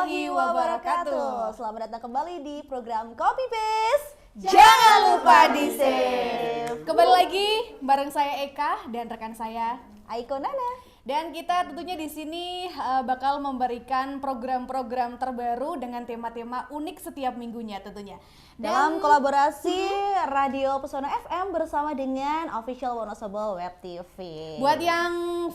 warahmatullahi wabarakatuh. Selamat datang kembali di program Copy Paste. Jangan lupa di save. Kembali lagi bareng saya Eka dan rekan saya Aiko Nana. Dan kita tentunya di sini bakal memberikan program-program terbaru dengan tema-tema unik setiap minggunya tentunya. Dalam kolaborasi Radio Pesona FM bersama dengan Official Wonosobo Web TV. Buat yang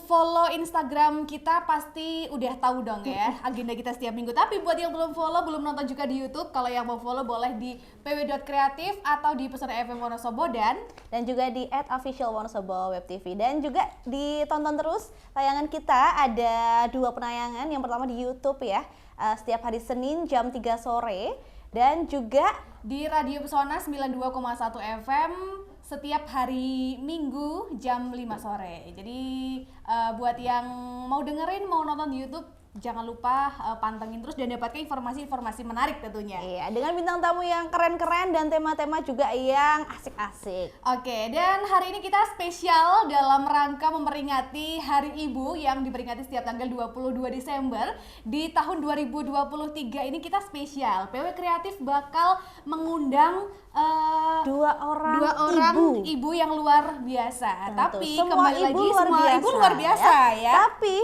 follow Instagram kita pasti udah tahu dong ya agenda kita setiap minggu. Tapi buat yang belum follow, belum nonton juga di YouTube, kalau yang mau follow boleh di pw.kreatif atau di Pesona FM Wonosobo dan juga di @officialwonosobo Web TV. Dan juga ditonton terus tayangan kita, ada 2 penayangan. Yang pertama di YouTube ya, setiap hari Senin jam 3 sore. Dan juga di Radio Pesona 92,1 FM setiap hari Minggu jam 5 sore. Jadi buat yang mau dengerin, mau nonton di YouTube, jangan lupa pantengin terus dan dapatkan informasi-informasi menarik tentunya. Iya, dengan bintang tamu yang keren-keren dan tema-tema juga yang asik-asik. Oke, dan hari ini kita spesial dalam rangka memperingati Hari Ibu yang diperingati setiap tanggal 22 Desember. Di tahun 2023 ini kita spesial. PW Kreatif bakal mengundang dua orang ibu yang luar biasa. Tentu. Tapi semua kembali ibu lagi luar semua biasa, ibu luar biasa ya. Tapi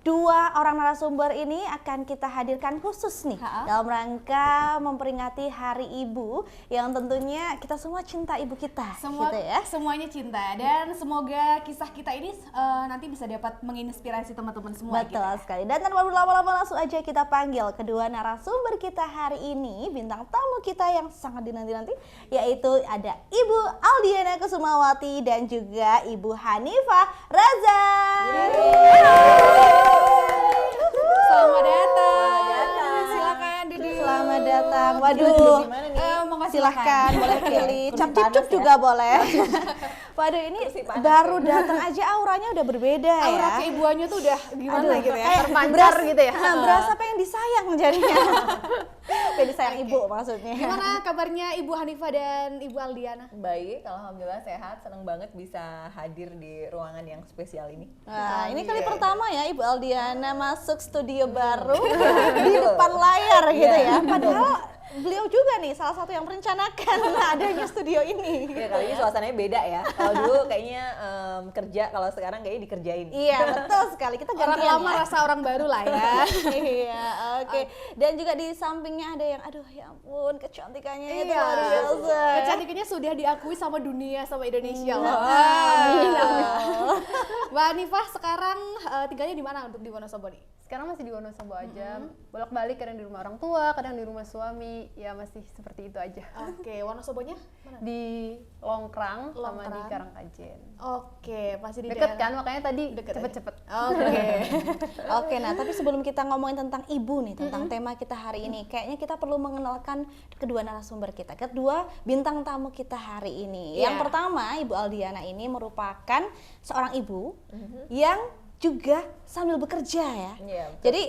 2 orang narasumber ini akan kita hadirkan khusus nih dalam rangka memperingati Hari Ibu yang tentunya kita semua cinta ibu kita, gitu ya. Semuanya cinta dan semoga kisah kita ini nanti bisa dapat menginspirasi teman-teman semua. Betul sekali. Dan tanpa berlama-lama langsung aja kita panggil kedua narasumber kita hari ini, bintang tamu kita yang sangat dinanti-nanti, yaitu ada Ibu Aldiana Kusumawati dan juga Ibu Hanifah Raza. Selamat datang. Silakan duduk. Selamat datang. Waduh. Silahkan boleh pilih. Cap-cip juga boleh. Waduh, ini baru datang aja auranya udah berbeda ya. Aura keibuannya tuh udah gimana gitu ya. Terpancar gitu ya. Berasa pengen disayang jadinya. Pengen disayang ibu maksudnya. Gimana kabarnya Ibu Hanifah dan Ibu Aldiana? Baik, alhamdulillah sehat. Senang banget bisa hadir di ruangan yang spesial ini. Nah, ini kali pertama ya Ibu Aldiana masuk studio baru di depan layar gitu ya. Padahal beliau juga nih salah satu yang merencanakan adanya studio ini. Ya, kali ini suasananya beda ya. Kalau dulu kayaknya kerja, kalau sekarang kayaknya dikerjain. Iya, betul sekali. Kita gantian Orang lama ya. rasa orang baru lah ya. Iya, oke. Dan juga di sampingnya ada yang aduh ya ampun kecantikannya itu Iya. luar biasa. Kecantikannya sudah diakui sama dunia, sama Indonesia loh. Amin. Mbak Hanifah sekarang tinggalnya di mana untuk di Wonosobo nih? Sekarang masih di Wonosobo aja, bolak-balik, kadang di rumah orang tua, kadang di rumah suami, ya masih seperti itu aja. Oke, Wonosobonya mana? Di Longkrang sama di Longkrang. Karangkajen. Oke, masih di Deket daerah. kan, makanya tadi Deket cepet-cepet. Oke. Oke, nah tapi sebelum kita ngomongin tentang ibu nih, tentang tema kita hari ini, kayaknya kita perlu mengenalkan kedua narasumber kita, kedua bintang tamu kita hari ini. Iya. Yang pertama, Ibu Aldiana ini merupakan seorang ibu yang juga sambil bekerja ya. Iya, betul. Jadi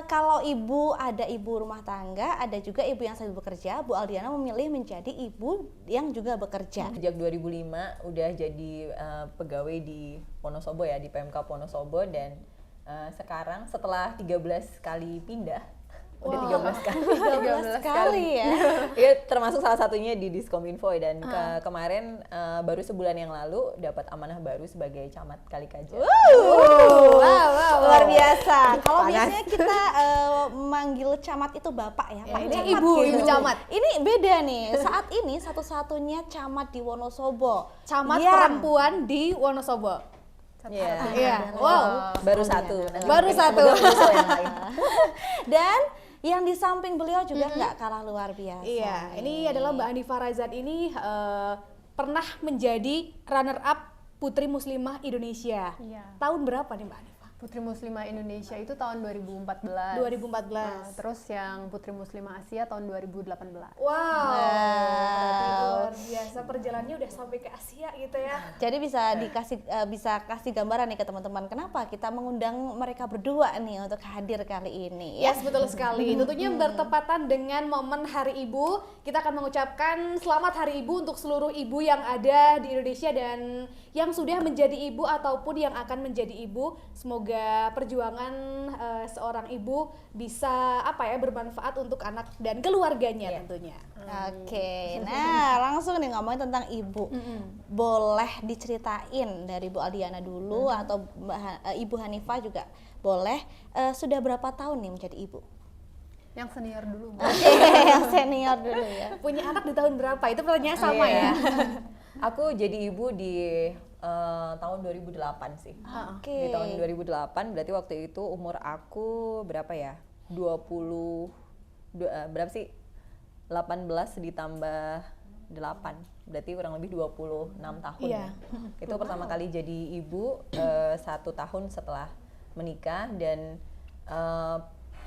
kalau ibu ada ibu rumah tangga, ada juga ibu yang sambil bekerja. Bu Aldiana memilih menjadi ibu yang juga bekerja. Sejak 2005 udah jadi pegawai di Wonosobo ya, di PMK Wonosobo, dan sekarang setelah 13 kali pindah, udah 13 kali. 13 kali ya. Ya, termasuk salah satunya di Diskominfo, dan kemarin baru sebulan yang lalu dapat amanah baru sebagai camat Kalikaja. Wow, luar biasa. Kalau biasanya kita manggil camat itu bapak ya, Pak ini Camat ibu camat. Ini beda nih. Saat ini satu-satunya camat di Wonosobo. Camat yang perempuan di Wonosobo. Iya. Iya. Wow. Baru satu. Nanti Baru mungkin satu. semoga menyusul yang lain. Dan yang di samping beliau juga nggak kalah luar biasa. Iya, ini adalah Mbak Hanifah Razan ini pernah menjadi runner up Putri Muslimah Indonesia. Iya. Tahun berapa nih Mbak Hanifah? Putri Muslimah Indonesia itu tahun 2014. 2014. Nah, terus yang Putri Muslimah Asia tahun 2018. Wow. Berarti luar biasa, perjalanannya udah sampai ke Asia gitu ya. Jadi bisa kasih gambaran nih ke teman-teman kenapa kita mengundang mereka berdua nih untuk hadir kali ini. Yes, betul sekali. Tentunya bertepatan dengan momen Hari Ibu, kita akan mengucapkan selamat Hari Ibu untuk seluruh ibu yang ada di Indonesia dan yang sudah menjadi ibu ataupun yang akan menjadi ibu. Semoga semoga perjuangan seorang ibu bisa bermanfaat untuk anak dan keluarganya tentunya. Oke, nah langsung nih ngomongin tentang ibu. Boleh diceritain dari Bu Aldiana dulu atau Ibu Hanifah juga boleh. Sudah berapa tahun nih menjadi ibu? Yang senior dulu. Oke, yang senior dulu ya. Punya anak di tahun berapa? Itu pertanyaan sama ya. Aku jadi ibu di tahun 2008 sih. Oke. Di tahun 2008 berarti waktu itu umur aku berapa ya? berapa sih? 18 ditambah 8. Berarti kurang lebih 26 tahun. Iya. Itu pertama kali jadi ibu 1 tahun setelah menikah dan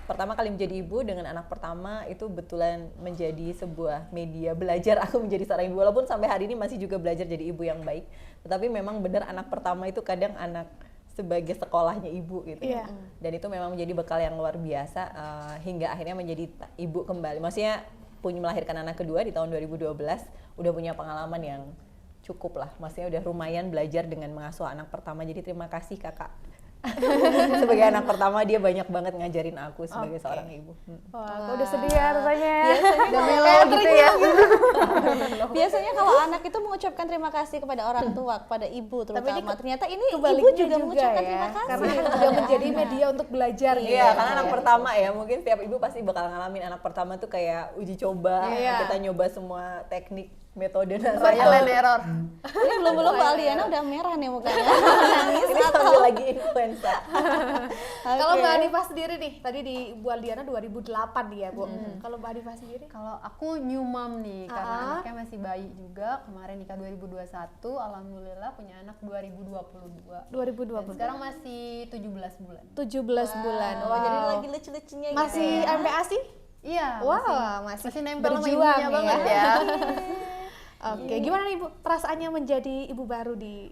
pertama kali menjadi ibu dengan anak pertama itu betulan menjadi sebuah media belajar aku menjadi seorang ibu, walaupun sampai hari ini masih juga belajar jadi ibu yang baik, tetapi memang benar anak pertama itu kadang anak sebagai sekolahnya ibu gitu. Dan itu memang menjadi bekal yang luar biasa hingga akhirnya menjadi ibu kembali, maksudnya melahirkan anak kedua di tahun 2012, udah punya pengalaman yang cukup lah, maksudnya udah lumayan belajar dengan mengasuh anak pertama, jadi terima kasih kakak. Sebagai anak pertama dia banyak banget ngajarin aku sebagai seorang ibu. Wah, aku udah sedih ya rasanya. Biasanya Melo gitu ya. Biasanya kalau anak itu mengucapkan terima kasih kepada orang tua, kepada ibu terutama. Ternyata ini ibu Kebaliknya juga mengucapkan terima kasih. karena juga menjadi media untuk belajar. Iya, karena anak pertama ya, mungkin setiap ibu pasti bakal ngalamin anak pertama tuh kayak uji coba, kita nyoba semua teknik, metode dan Trial and error. Ini belum Mbak Aldiana udah merah nih mukanya. Nangis ini atau sambil lagi influenza. Kalau Mbak Hanifah sendiri nih, tadi di Bu Aldiana 2008 ya, Bu. Kalau Mbak Hanifah sendiri? Kalau aku new mom nih, karena anaknya masih bayi juga. Kemarin nikah 2021, alhamdulillah punya anak 2022. 2020. Dan sekarang masih 17 bulan. 17 bulan. Oh, jadi lagi lucu-lucunya gitu. Masih MPASI? Iya, Wah, masih nempel sama berjuang ibunya banget ya. Oke, gimana nih Bu perasaannya menjadi ibu baru di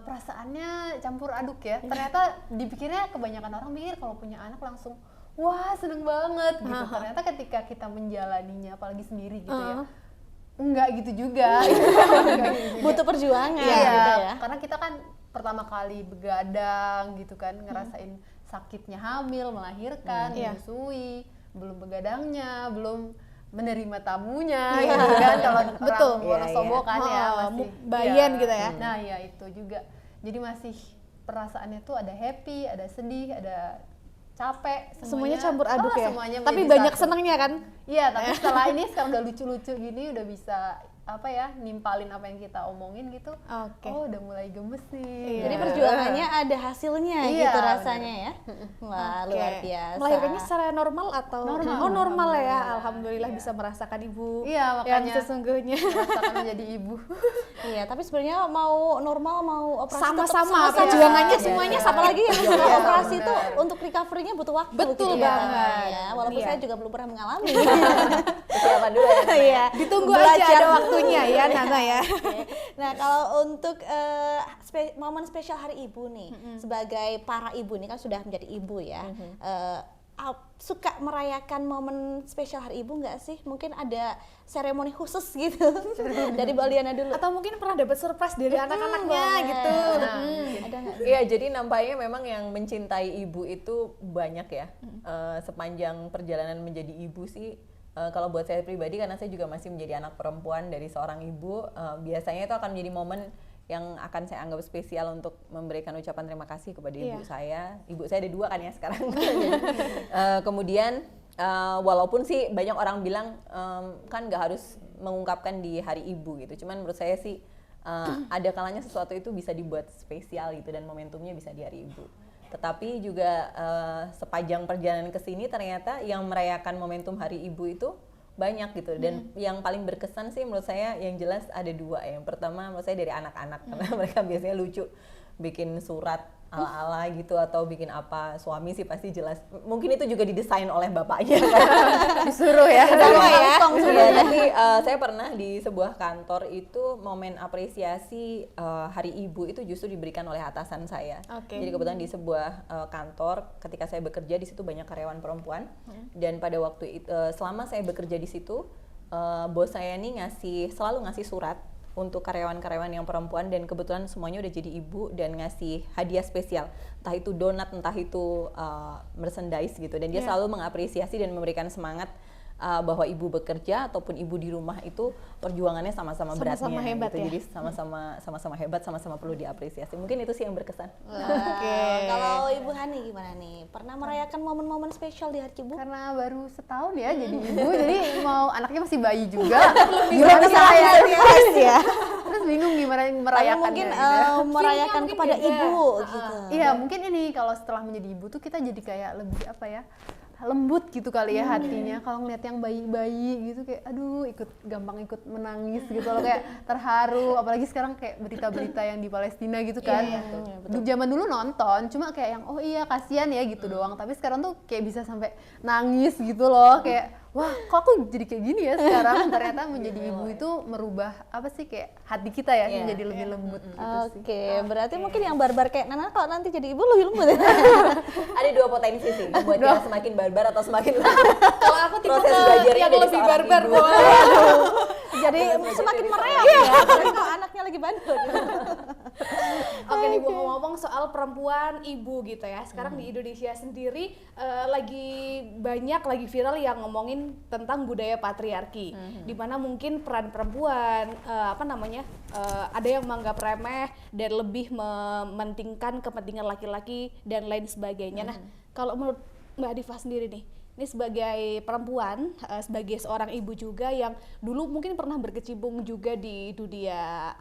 Perasaannya campur aduk ya. Ternyata dipikirnya kebanyakan orang mikir kalau punya anak langsung wah seneng banget gitu. Ternyata ketika kita menjalaninya apalagi sendiri gitu ya, enggak gitu juga. Butuh perjuangan Iya, gitu ya. karena kita kan pertama kali begadang gitu kan, ngerasain sakitnya hamil, melahirkan, menyusui, belum begadangnya, belum menerima tamunya gitu kan, kalau orang Wonosobo kan ya masih bayan gitu ya. Nah ya itu juga, jadi masih perasaannya tuh ada happy, ada sedih, ada capek, Semuanya campur aduk ya. semuanya Tapi menjadi banyak satu. senangnya kan? Iya, tapi setelah ini sekarang udah lucu-lucu gini, udah bisa nimpalin apa yang kita omongin gitu. Oke. Oh udah mulai gemes nih. Jadi perjuangannya ada hasilnya Iya, gitu rasanya ya. Wah, luar biasa. Melahirkannya secara normal atau Normal. Oh, normal ya. Alhamdulillah bisa merasakan ibu Iya, yang makanya sesungguhnya. merasakan menjadi ibu. Iya, tapi sebenarnya mau normal mau operasi Sama-sama, tetap perjuangannya ya. semuanya Sama lagi yang setelah Iya, operasi itu benar. untuk recovery-nya butuh waktu. Betul gitu banget. ya. Walaupun Iya. saya juga belum pernah mengalami. Persiapan dulu ya. Iya. Ditunggu aja ada waktunya ya, Nana ya. Oke. Nah, kalau untuk momen spesial Hari Ibu nih, sebagai para ibu nih kan sudah menjadi ibu ya, suka merayakan momen spesial Hari Ibu nggak sih? Mungkin ada seremoni khusus gitu dari Mbak Aldiana dulu. Atau mungkin pernah dapat surprise dari anak-anaknya boleh. gitu. Ada nggak? Iya, jadi nampaknya memang yang mencintai ibu itu banyak ya. Sepanjang perjalanan menjadi ibu sih, kalau buat saya pribadi, karena saya juga masih menjadi anak perempuan dari seorang ibu, biasanya itu akan menjadi momen yang akan saya anggap spesial untuk memberikan ucapan terima kasih kepada ibu saya. Ibu saya ada 2 kan ya sekarang. Kemudian walaupun sih banyak orang bilang kan nggak harus mengungkapkan di hari ibu gitu, cuman menurut saya sih ada kalanya sesuatu itu bisa dibuat spesial gitu, dan momentumnya bisa di hari ibu. Tetapi juga sepanjang perjalanan ke sini ternyata yang merayakan momentum hari ibu itu banyak gitu, dan yang paling berkesan sih menurut saya yang jelas ada 2. Yang pertama menurut saya dari anak-anak, karena mereka biasanya lucu bikin surat ala-ala gitu atau bikin apa. Suami sih pasti jelas mungkin itu juga didesain oleh bapaknya Disuruh ya. Sama ya. Iya, tapi saya pernah di sebuah kantor itu momen apresiasi Hari Ibu itu justru diberikan oleh atasan saya. Oke. Jadi kebetulan di sebuah kantor ketika saya bekerja di situ banyak karyawan perempuan, dan pada waktu itu selama saya bekerja di situ bos saya nih selalu ngasih surat untuk karyawan-karyawan yang perempuan, dan kebetulan semuanya udah jadi ibu dan ngasih hadiah spesial, entah itu donat, entah itu merchandise gitu, dan dia selalu mengapresiasi dan memberikan semangat bahwa ibu bekerja ataupun ibu di rumah itu perjuangannya sama-sama beratnya, hebat gitu. ya? Jadi sama-sama hebat, sama-sama perlu diapresiasi. Mungkin itu sih yang berkesan. Oke. Kalau Ibu Hani gimana nih? Pernah merayakan momen-momen spesial di hari Ibu? Karena baru setahun ya jadi ibu, jadi mau anaknya masih bayi juga. Gimana saya? ya. Terus bingung gimana Tapi merayakannya. mungkin gitu ya. merayakan mungkin kepada beda. ibu gitu. Iya, mungkin ini kalau setelah menjadi ibu tuh kita jadi kayak lebih apa ya, lembut gitu kali ya hatinya. Kalau ngeliat yang bayi-bayi gitu kayak aduh gampang ikut menangis gitu loh, kayak terharu. Apalagi sekarang kayak berita-berita yang di Palestina gitu kan. Zaman dulu nonton cuma kayak yang oh iya kasihan ya gitu doang, tapi sekarang tuh kayak bisa sampai nangis gitu loh, kayak wah kok aku jadi kayak gini ya sekarang. Ternyata menjadi ibu itu merubah apa sih, kayak hati kita ya menjadi lebih lembut gitu sih. Oke, berarti mungkin yang barbar kayak Nana kalau nanti jadi ibu lebih lembut ya. Ada dua potensi sih, membuat dia semakin barbar atau semakin Kalau aku tipe proses belajarnya yang dari lebih seorang barbar ibu. boleh. Jadi semakin mereok ya, apalagi kalau anaknya lagi bandel. Oke nih Bu, ngomong soal perempuan ibu gitu ya. Sekarang di Indonesia sendiri lagi banyak, lagi viral yang ngomongin tentang budaya patriarki. Di mana mungkin peran perempuan ada yang menganggap remeh dan lebih mementingkan kepentingan laki-laki dan lain sebagainya. Nah, kalau menurut Mbak Diva sendiri nih, ini sebagai perempuan, sebagai seorang ibu juga yang dulu mungkin pernah berkecimpung juga di dunia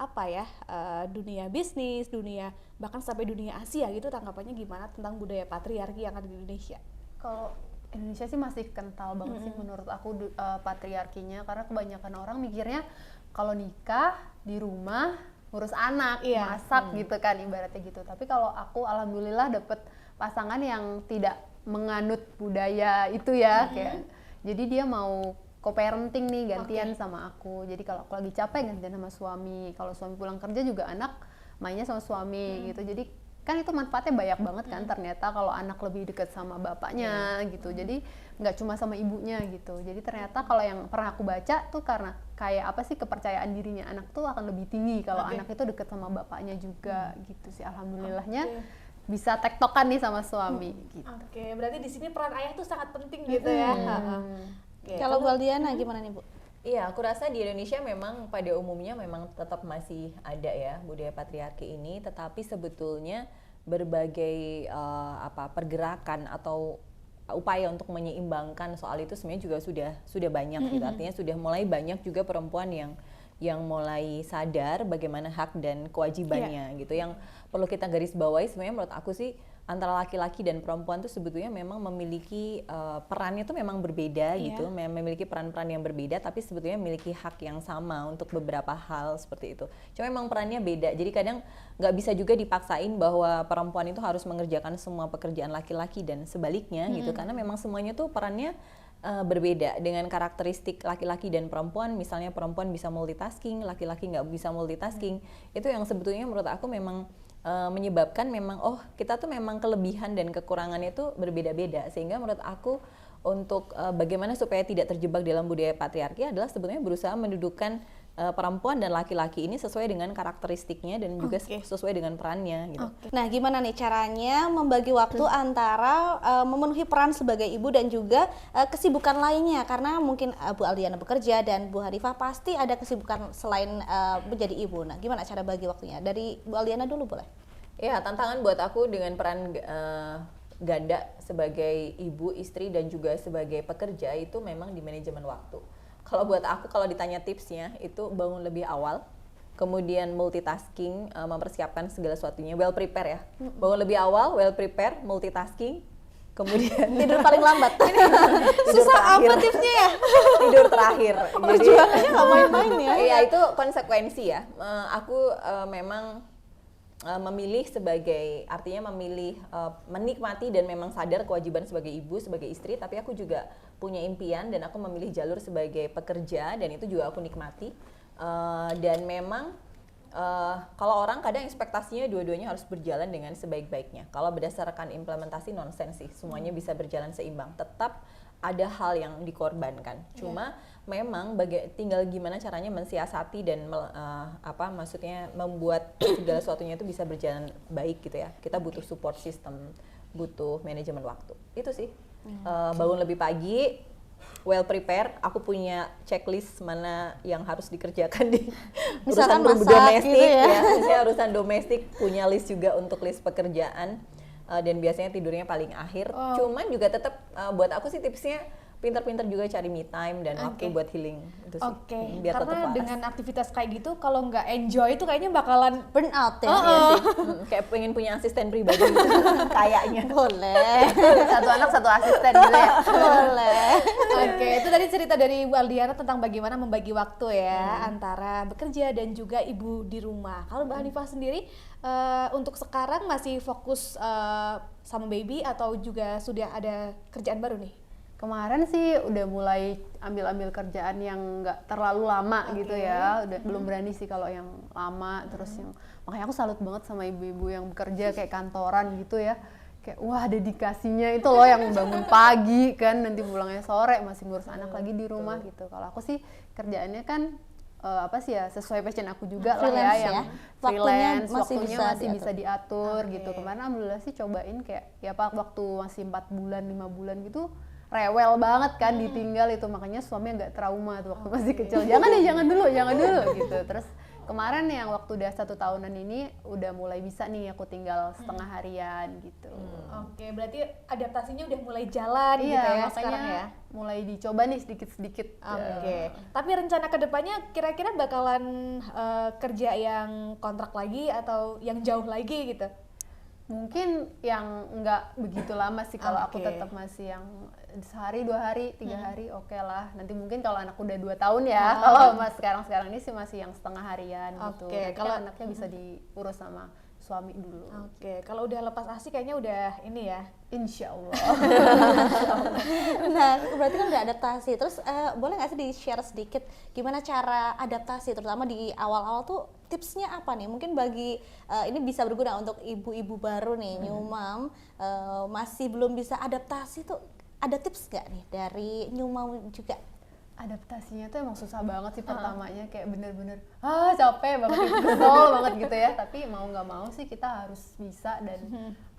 dunia bisnis, dunia bahkan sampai dunia Asia gitu, tanggapannya gimana tentang budaya patriarki yang ada di Indonesia? Kalau Indonesia sih masih kental banget sih menurut aku patriarkinya, karena kebanyakan orang mikirnya kalau nikah di rumah ngurus anak, masak gitu kan ibaratnya gitu. Tapi kalau aku alhamdulillah dapet pasangan yang tidak menganut budaya itu ya, kayak jadi dia mau co-parenting nih, gantian sama aku. Jadi kalau aku lagi capek gantian sama suami, kalau suami pulang kerja juga anak mainnya sama suami gitu. Jadi kan itu manfaatnya banyak banget kan ternyata kalau anak lebih dekat sama bapaknya gitu. Jadi nggak cuma sama ibunya gitu. Jadi ternyata kalau yang pernah aku baca tuh karena kayak apa sih, kepercayaan dirinya anak tuh akan lebih tinggi kalau anak itu dekat sama bapaknya juga gitu sih. Alhamdulillahnya bisa tektokan nih sama suami gitu. Oke, berarti di sini peran ayah tuh sangat penting gitu ya. Oke. Kalau Bu Aldiana gimana nih Bu? Iya, aku rasa di Indonesia memang pada umumnya memang tetap masih ada ya budaya patriarki ini, tetapi sebetulnya berbagai pergerakan atau upaya untuk menyeimbangkan soal itu sebenarnya juga sudah banyak gitu. Artinya sudah mulai banyak juga perempuan yang mulai sadar bagaimana hak dan kewajibannya gitu. Yang perlu kita garis bawahi sebenarnya menurut aku sih, antara laki-laki dan perempuan tuh sebetulnya memang memiliki perannya tuh memang berbeda gitu, memiliki peran-peran yang berbeda, tapi sebetulnya memiliki hak yang sama untuk beberapa hal seperti itu. Cuma memang perannya beda, jadi kadang nggak bisa juga dipaksain bahwa perempuan itu harus mengerjakan semua pekerjaan laki-laki dan sebaliknya gitu, karena memang semuanya tuh perannya berbeda dengan karakteristik laki-laki dan perempuan. Misalnya perempuan bisa multitasking, laki-laki nggak bisa multitasking. Itu yang sebetulnya menurut aku memang menyebabkan memang kita tuh memang kelebihan dan kekurangannya itu berbeda-beda, sehingga menurut aku untuk bagaimana supaya tidak terjebak dalam budaya patriarki adalah sebetulnya berusaha mendudukkan perempuan dan laki-laki ini sesuai dengan karakteristiknya dan juga sesuai dengan perannya gitu. Nah, gimana nih caranya membagi waktu antara memenuhi peran sebagai ibu dan juga kesibukan lainnya, karena mungkin Bu Aldiana bekerja dan Bu Hanifah pasti ada kesibukan selain menjadi ibu. Nah, gimana cara bagi waktunya? Dari Bu Aldiana dulu boleh? Ya, tantangan buat aku dengan peran ganda sebagai ibu, istri dan juga sebagai pekerja itu memang di manajemen waktu. Kalau buat aku, kalau ditanya tipsnya itu bangun lebih awal, kemudian multitasking, mempersiapkan segala sesuatunya, well prepare ya. Bangun lebih awal, well prepare, multitasking, kemudian Tidur paling lambat. susah apa tipsnya ya? Tidur terakhir. Perjuangannya nggak main-main ya. Iya, itu konsekuensi ya. Aku memang memilih artinya memilih menikmati dan memang sadar kewajiban sebagai ibu, sebagai istri, tapi aku juga punya impian dan aku memilih jalur sebagai pekerja dan itu juga aku nikmati. Dan memang kalau orang kadang ekspektasinya dua-duanya harus berjalan dengan sebaik-baiknya. Kalau berdasarkan implementasi nonsens sih, semuanya bisa berjalan seimbang. Tetap ada hal yang dikorbankan. Cuma memang tinggal gimana caranya mensiasati dan maksudnya membuat segala sesuatunya itu bisa berjalan baik gitu ya. Kita butuh support system, butuh manajemen waktu. Itu sih. Bangun lebih pagi, well prepared. Aku punya checklist mana yang harus dikerjakan di Misalkan urusan masak domestik gitu ya. ya. Misalnya urusan domestik, punya list juga untuk list pekerjaan. Dan biasanya tidurnya paling akhir. Cuman juga tetap buat aku sih tipsnya pintar-pintar juga cari me time dan waktu buat healing itu sih. Biar tetap Karena waras. dengan aktivitas kayak gitu kalau nggak enjoy itu kayaknya bakalan Burn out ya. Kayak pengen punya asisten pribadi gitu. Kayaknya. Boleh. Satu anak satu asisten gitu ya. Boleh. Oke, itu tadi cerita dari Bu Aldiana tentang bagaimana membagi waktu ya antara bekerja dan juga ibu di rumah. Kalau Mbak Hanifah sendiri untuk sekarang masih fokus sama baby atau juga sudah ada kerjaan baru nih? Kemarin sih udah mulai ambil kerjaan yang nggak terlalu lama gitu ya. Udah belum berani sih kalau yang lama terus yang makanya aku salut banget sama ibu-ibu yang bekerja kayak kantoran gitu ya. Kayak wah dedikasinya itu loh yang bangun pagi kan nanti pulangnya sore masih ngurus anak lagi di rumah gitu. Kalau aku sih kerjaannya kan sesuai passion aku juga lah Freelance ya, yang Waktunya freelance, masih waktunya bisa bisa diatur gitu. Kemarin alhamdulillah sih cobain kayak waktu masih 4 bulan 5 bulan gitu rewel banget kan ditinggal itu, makanya suami agak trauma tuh waktu masih kecil, jangan dulu gitu. Terus kemarin yang waktu udah 1 tahunan ini udah mulai bisa nih aku tinggal setengah harian gitu. Oke, berarti adaptasinya udah mulai jalan gitu ya makanya sekarang ya. mulai dicoba nih sedikit-sedikit. Oke. Tapi rencana kedepannya kira-kira bakalan kerja yang kontrak lagi atau yang jauh lagi gitu? Mungkin yang nggak begitu lama sih kalau aku Oke. tetap masih yang sehari 2 hari 3 hari oke lah. Nanti mungkin kalau anak udah 2 tahun ya. Kalau sekarang ini sih masih yang setengah harian gitu. Oke, Nanti kalau- kan anaknya bisa diurus sama suami dulu. Oke, kalau udah lepas ASI kayaknya udah ini ya. Insya Allah. Nah, berarti kan udah adaptasi. Terus boleh nggak sih di-share sedikit gimana cara adaptasi, terutama di awal-awal tuh tipsnya apa nih? Mungkin bagi ini bisa berguna untuk ibu-ibu baru nih, new mom, masih belum bisa adaptasi tuh, ada tips nggak nih dari new mom juga? Adaptasinya tuh emang susah banget sih pertamanya, kayak bener-bener capek banget, kesel banget gitu ya. Tapi mau nggak mau sih kita harus bisa, dan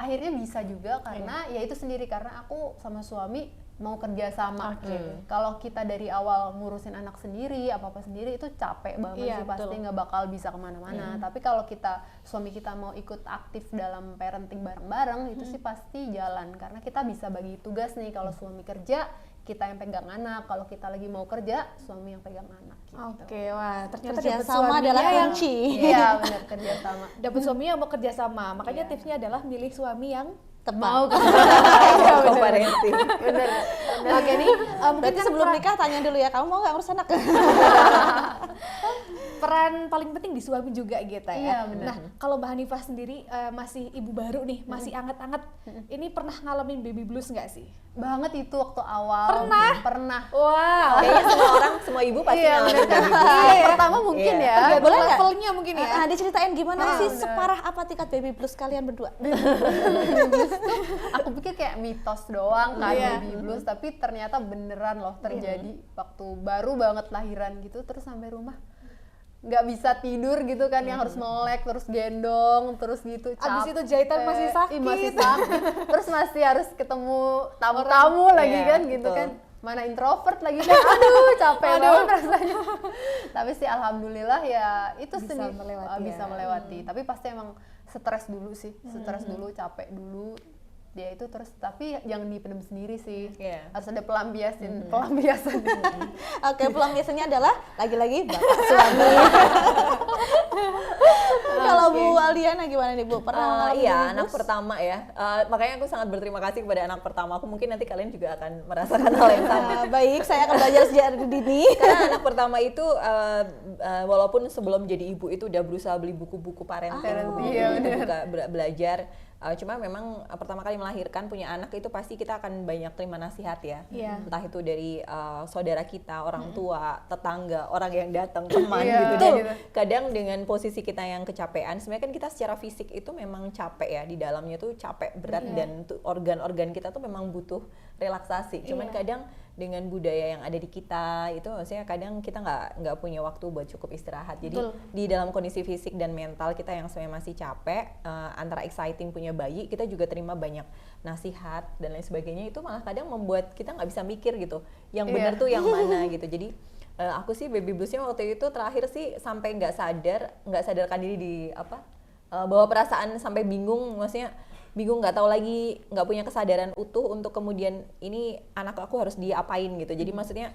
akhirnya bisa juga karena ya itu sendiri, karena aku sama suami mau kerja sama. Kalau kita dari awal ngurusin anak sendiri, apa-apa sendiri itu capek banget Iya, sih, pasti betul. nggak bakal bisa kemana-mana. Tapi kalau suami kita mau ikut aktif dalam parenting bareng-bareng, itu sih pasti jalan, karena kita bisa bagi tugas nih. Kalau suami kerja, kita yang pegang anak. Kalau kita lagi mau kerja, suami yang pegang anak gitu. Oke, wah ternyata Kerja dapet sama adalah suaminya yang kunci. Iya benar, kerja sama. dapet suami yang mau kerja sama. Makanya tipsnya adalah milih suami yang Tepat. Komparensi. Bener. Oke nih, mungkin Berarti kan sebelum nikah tanya dulu ya, kamu mau nggak ngurus anak? peran paling penting di suami juga gitu ya. Iya, benar. Nah, kalau Mbak Hanifah sendiri masih ibu baru nih, masih anget-anget. Ini pernah ngalamin baby blues nggak sih? Banget itu waktu awal. Pernah. Wow. Kayaknya semua ibu pasti Iya, ngalamin bener. kayak gitu. Yang pertama mungkin Iya. ya. Tergantung boleh nggak? levelnya mungkin ya. Diceritain gimana sih bener. separah apa tingkat baby blues kalian berdua? Aku pikir kayak mitos doang kan Iya. baby blues, tapi ternyata beneran loh terjadi waktu baru banget lahiran gitu, terus sampai rumah nggak bisa tidur gitu kan, yang harus melek terus gendong terus gitu. Abis capek. itu jahitan masih sakit. Ih, masih sakit. Terus masih harus ketemu tamu-tamu lagi Iya, kan gitu betul. kan. Mana introvert lagi kan, aduh capek banget rasanya. Tapi sih alhamdulillah ya itu Bisa sendiri melewati bisa ya. melewati. Tapi pasti emang stres dulu sih, stres dulu, capek dulu. Dia itu terus, tapi jangan dipendam sendiri sih. Iya. Harus ada pelampiasan. Oke, pelampiasannya adalah lagi-lagi bapak suami. Kalau Bu Aldiana gimana nih Bu? Pernah ngalamin Iya, baby anak blues? pertama ya. Makanya aku sangat berterima kasih kepada anak pertama aku. Mungkin nanti kalian juga akan merasakan hal yang sama. Baik, saya akan belajar sejak dini. Karena anak pertama itu walaupun sebelum jadi ibu itu udah berusaha beli buku-buku parenting, Iya, buku-buku belajar. Cuma memang pertama kali melahirkan punya anak itu pasti kita akan banyak terima nasihat ya. Entah itu dari saudara kita, orang tua, tetangga, orang yang datang, teman gitu. Dan kadang dengan posisi kita yang kecapean, sebenarnya kan kita secara fisik itu memang capek ya, di dalamnya tuh capek berat dan organ-organ kita tuh memang butuh relaksasi. Cuman kadang dengan budaya yang ada di kita itu maksudnya kadang kita nggak punya waktu buat cukup istirahat. Jadi di dalam kondisi fisik dan mental kita yang sebenarnya masih capek, antara exciting punya bayi, kita juga terima banyak nasihat dan lain sebagainya, itu malah kadang membuat kita nggak bisa mikir gitu yang benar tuh yang mana gitu. Jadi aku sih baby bluesnya waktu itu terakhir sih sampai nggak sadarkan diri di bawa perasaan sampai bingung, maksudnya bingung, nggak tahu lagi, nggak punya kesadaran utuh untuk kemudian ini anak aku harus diapain gitu. Jadi maksudnya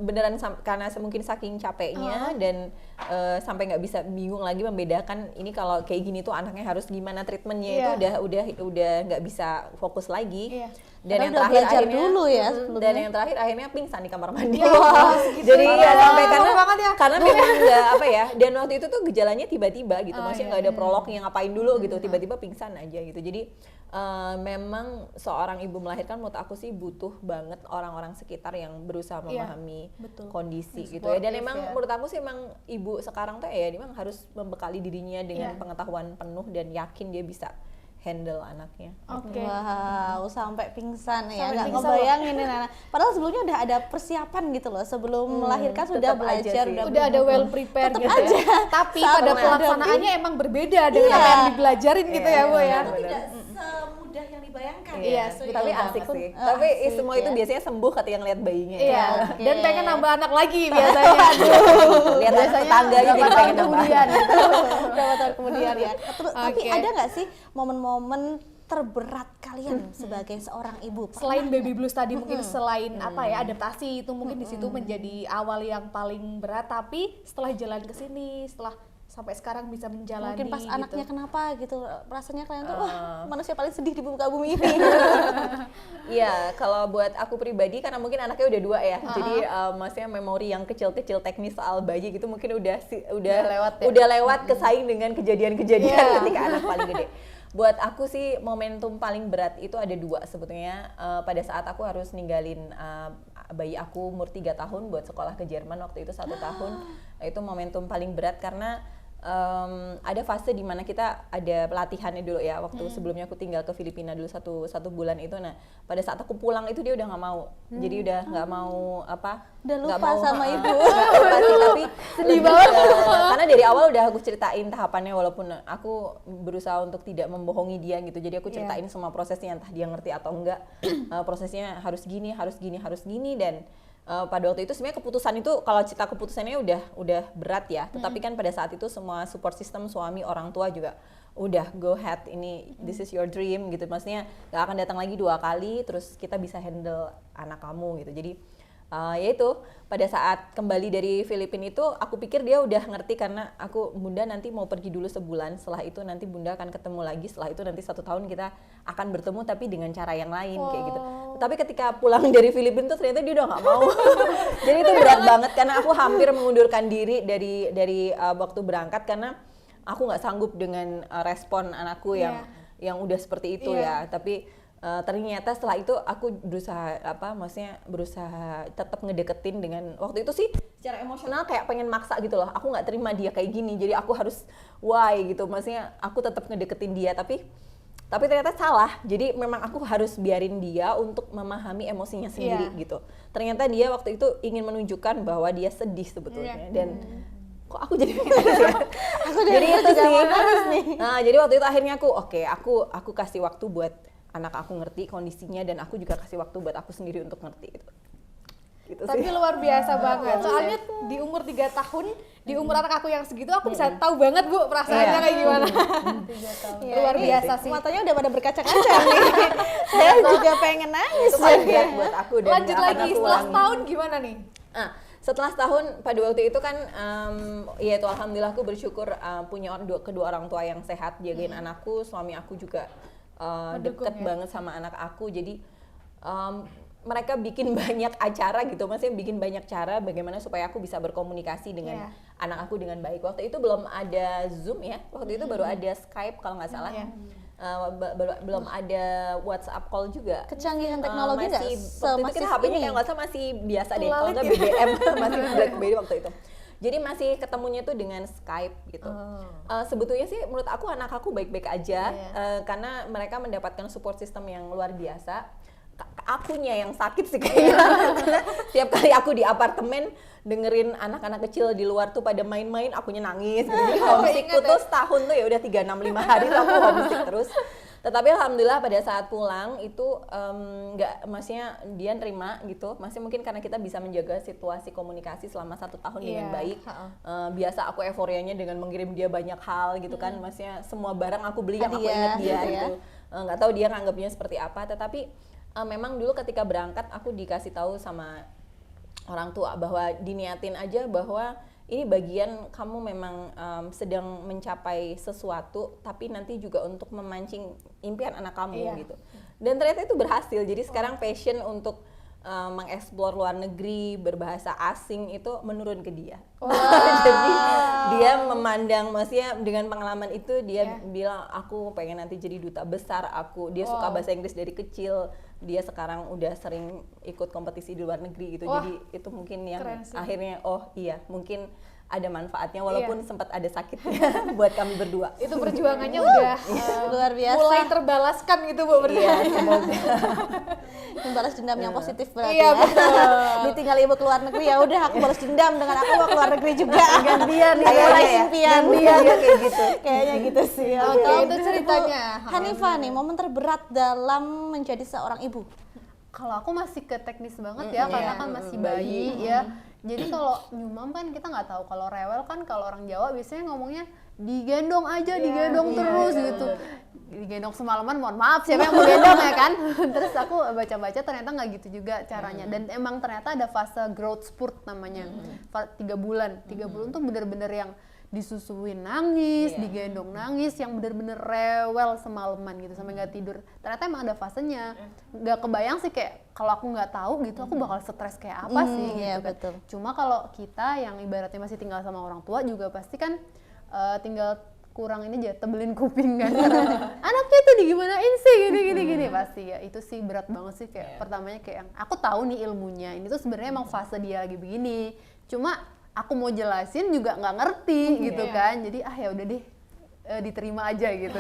beneran karena mungkin saking capeknya dan sampai nggak bisa, bingung lagi membedakan ini kalau kayak gini tuh anaknya harus gimana treatmentnya, itu udah nggak bisa fokus lagi. Dan yang terakhir akhirnya dulu ya sebelumnya. Dan yang terakhir akhirnya pingsan di kamar mandi. Jadi ya sampai karena memang nggak dan waktu itu tuh gejalanya tiba-tiba gitu, maksudnya nggak ada prolognya ngapain dulu gitu, tiba-tiba pingsan aja gitu. Jadi memang seorang ibu melahirkan menurut aku sih butuh banget orang-orang sekitar yang berusaha memahami kondisi gitu ya. Dan memang menurut aku sih emang ibu sekarang tuh ya memang harus membekali dirinya dengan pengetahuan penuh dan yakin dia bisa handle anaknya. Wow, sampai pingsan ya, nggak ngebayangin nih Nana. Padahal sebelumnya udah ada persiapan gitu loh, sebelum melahirkan sudah belajar, udah ada well prepared gitu ya. Tapi pada pelaksanaannya emang berbeda dengan apa yang dibelajarin gitu ya Bu ya. Tidak semudah yang dibayangkan. Tapi asik sih. Tapi semua itu biasanya sembuh ketika ngeliat bayinya. Dan pengen nambah anak lagi biasanya. Lihat tetangga jadi pengen nambah. Berapa tahun kemudian ya. Tapi ada nggak sih momen-momen terberat kalian sebagai seorang ibu? Selain baby blues tadi, mungkin selain adaptasi itu mungkin di situ menjadi awal yang paling berat, tapi setelah jalan ke sini, setelah sampai sekarang bisa menjalani mungkin pas gitu. Anaknya kenapa gitu, rasanya kalian tuh manusia paling sedih di muka bumi ini. Iya, kalau buat aku pribadi karena mungkin anaknya udah 2 ya, jadi maksudnya memori yang kecil-kecil teknis soal bayi gitu mungkin udah lewat kesaing dengan kejadian-kejadian ketika anak paling gede. Buat aku sih momentum paling berat itu ada 2 sebetulnya. Pada saat aku harus ninggalin bayi aku umur 3 tahun buat sekolah ke Jerman waktu itu 1 tahun, itu momentum paling berat karena ada fase di mana kita ada pelatihannya dulu ya, waktu sebelumnya aku tinggal ke Filipina dulu satu bulan itu. Nah pada saat aku pulang itu dia udah nggak mau, jadi udah nggak mau udah lupa mau, sama ibu. Tapi sedih banget karena dari awal udah aku ceritain tahapannya, walaupun aku berusaha untuk tidak membohongi dia gitu. Jadi aku ceritain semua prosesnya, entah dia ngerti atau enggak. Prosesnya harus gini dan pada waktu itu sebenarnya keputusan itu, kalau cerita keputusannya udah berat ya, tetapi kan pada saat itu semua support system, suami, orang tua juga udah go ahead, ini this is your dream gitu, maksudnya gak akan datang lagi 2 kali, terus kita bisa handle anak kamu gitu. Jadi yaitu pada saat kembali dari Filipina itu aku pikir dia udah ngerti, karena bunda nanti mau pergi dulu sebulan, setelah itu nanti bunda akan ketemu lagi, setelah itu nanti 1 tahun kita akan bertemu tapi dengan cara yang lain kayak gitu. Tapi ketika pulang dari Filipina tuh ternyata dia udah nggak mau. Jadi itu berat banget karena aku hampir mengundurkan diri dari waktu berangkat karena aku nggak sanggup dengan respon anakku yang udah seperti itu ya. Tapi ternyata setelah itu aku berusaha tetap ngedeketin dengan, waktu itu sih secara emosional kayak pengen maksa gitu loh, aku nggak terima dia kayak gini, jadi aku harus gitu, maksudnya aku tetap ngedeketin dia, tapi ternyata salah. Jadi memang aku harus biarin dia untuk memahami emosinya sendiri gitu. Ternyata dia waktu itu ingin menunjukkan bahwa dia sedih sebetulnya, dan kok aku jadi jadi itu sih. Nah jadi waktu itu akhirnya aku kasih waktu buat anak aku ngerti kondisinya, dan aku juga kasih waktu buat aku sendiri untuk ngerti gitu. Tapi luar biasa banget. Soalnya di umur 3 tahun, di umur anak aku yang segitu aku bisa tahu banget Bu perasaannya kayak gimana. Luar biasa sih. Matanya udah pada berkaca-kaca nih. Saya juga pengen nangis. Itu paling berat buat aku. Dan lanjut lagi setelah setahun gimana nih? Setelah setahun pada waktu itu kan ya itu alhamdulillah aku bersyukur punya kedua orang tua yang sehat, jagain anakku, suami aku juga deket banget sama anak aku. Jadi mereka bikin banyak acara gitu, maksudnya bikin banyak cara bagaimana supaya aku bisa berkomunikasi dengan anak aku dengan baik. Waktu itu belum ada Zoom ya, waktu itu baru ada Skype kalau nggak salah. belum ada WhatsApp call juga. Kecanggihan teknologi nggak waktu itu kita HP-nya kayak nggak salah masih biasa deh, kalau nggak Lalit BBM masih BlackBerry waktu itu. Jadi masih ketemunya tuh dengan Skype gitu. Sebetulnya sih menurut aku anak aku baik-baik aja, karena mereka mendapatkan support system yang luar biasa. Akunya yang sakit sih kayaknya. Karena tiap kali aku di apartemen dengerin anak-anak kecil di luar tuh pada main-main, akunya nangis. Jadi homesickku tuh setahun tuh ya udah 365 hari tuh aku homesick terus. Tetapi alhamdulillah pada saat pulang itu maksudnya dia nerima gitu. Masih mungkin karena kita bisa menjaga situasi komunikasi selama 1 tahun dengan baik. Biasa aku euforianya dengan mengirim dia banyak hal gitu kan. Maksudnya semua barang aku beli yang aku ingat dia gitu. Nggak tahu dia nganggapnya seperti apa. Tetapi memang dulu ketika berangkat aku dikasih tahu sama orang tua bahwa diniatin aja bahwa ini bagian kamu memang sedang mencapai sesuatu, tapi nanti juga untuk memancing impian anak kamu gitu. Dan ternyata itu berhasil. Jadi sekarang passion untuk mengeksplor luar negeri, berbahasa asing itu menurun ke dia. Jadi dia memandang, maksudnya dengan pengalaman itu dia bilang aku pengen nanti jadi duta besar. Dia suka bahasa Inggris dari kecil. Dia sekarang udah sering ikut kompetisi di luar negeri gitu. Jadi itu mungkin yang akhirnya mungkin ada manfaatnya walaupun sempat ada sakitnya buat kami berdua. Itu perjuangannya udah luar biasa. Mulai terbalaskan gitu Bu berdua. Iya, semoga. Membalas dendam yang positif berarti Iya, ya. betul. Ditinggal ibu keluar negeri ya udah aku balas dendam dengan aku mau keluar negeri juga. Gantian ya, mulai ya. impian. Gantian ya kayak gitu. Kayaknya gitu sih. Oke, Kalau itu Bu ceritanya. Hanifah nih, momen terberat dalam menjadi seorang ibu. Kalau aku masih ke teknis banget ya, karena kan masih bayi ya. Jadi kalau nyumam kan kita nggak tahu. Kalau rewel kan kalau orang Jawa biasanya ngomongnya digendong aja, digendong terus gitu. Digendong semalaman, mohon maaf siapa yang mau gendong ya kan. Terus aku baca-baca ternyata nggak gitu juga caranya. Dan emang ternyata ada fase growth spurt namanya. 3 bulan. 3 bulan tuh bener-bener yang disusuin nangis, digendong nangis, yang bener-bener rewel semalaman gitu sampai nggak tidur. Ternyata emang ada fasenya. Nggak kebayang sih kayak kalau aku nggak tahu gitu aku bakal stres kayak apa sih gitu kan. Betul. Cuma kalau kita yang ibaratnya masih tinggal sama orang tua juga pasti kan tinggal kurang ini aja tebelin kuping kan. Anaknya tuh digimanain sih gini pasti ya. Itu sih berat banget sih kayak pertamanya kayak yang aku tahu nih ilmunya. Ini tuh sebenarnya emang fase dia lagi begini. Cuma aku mau jelasin juga nggak ngerti gitu kan. Jadi ya udah deh diterima aja gitu.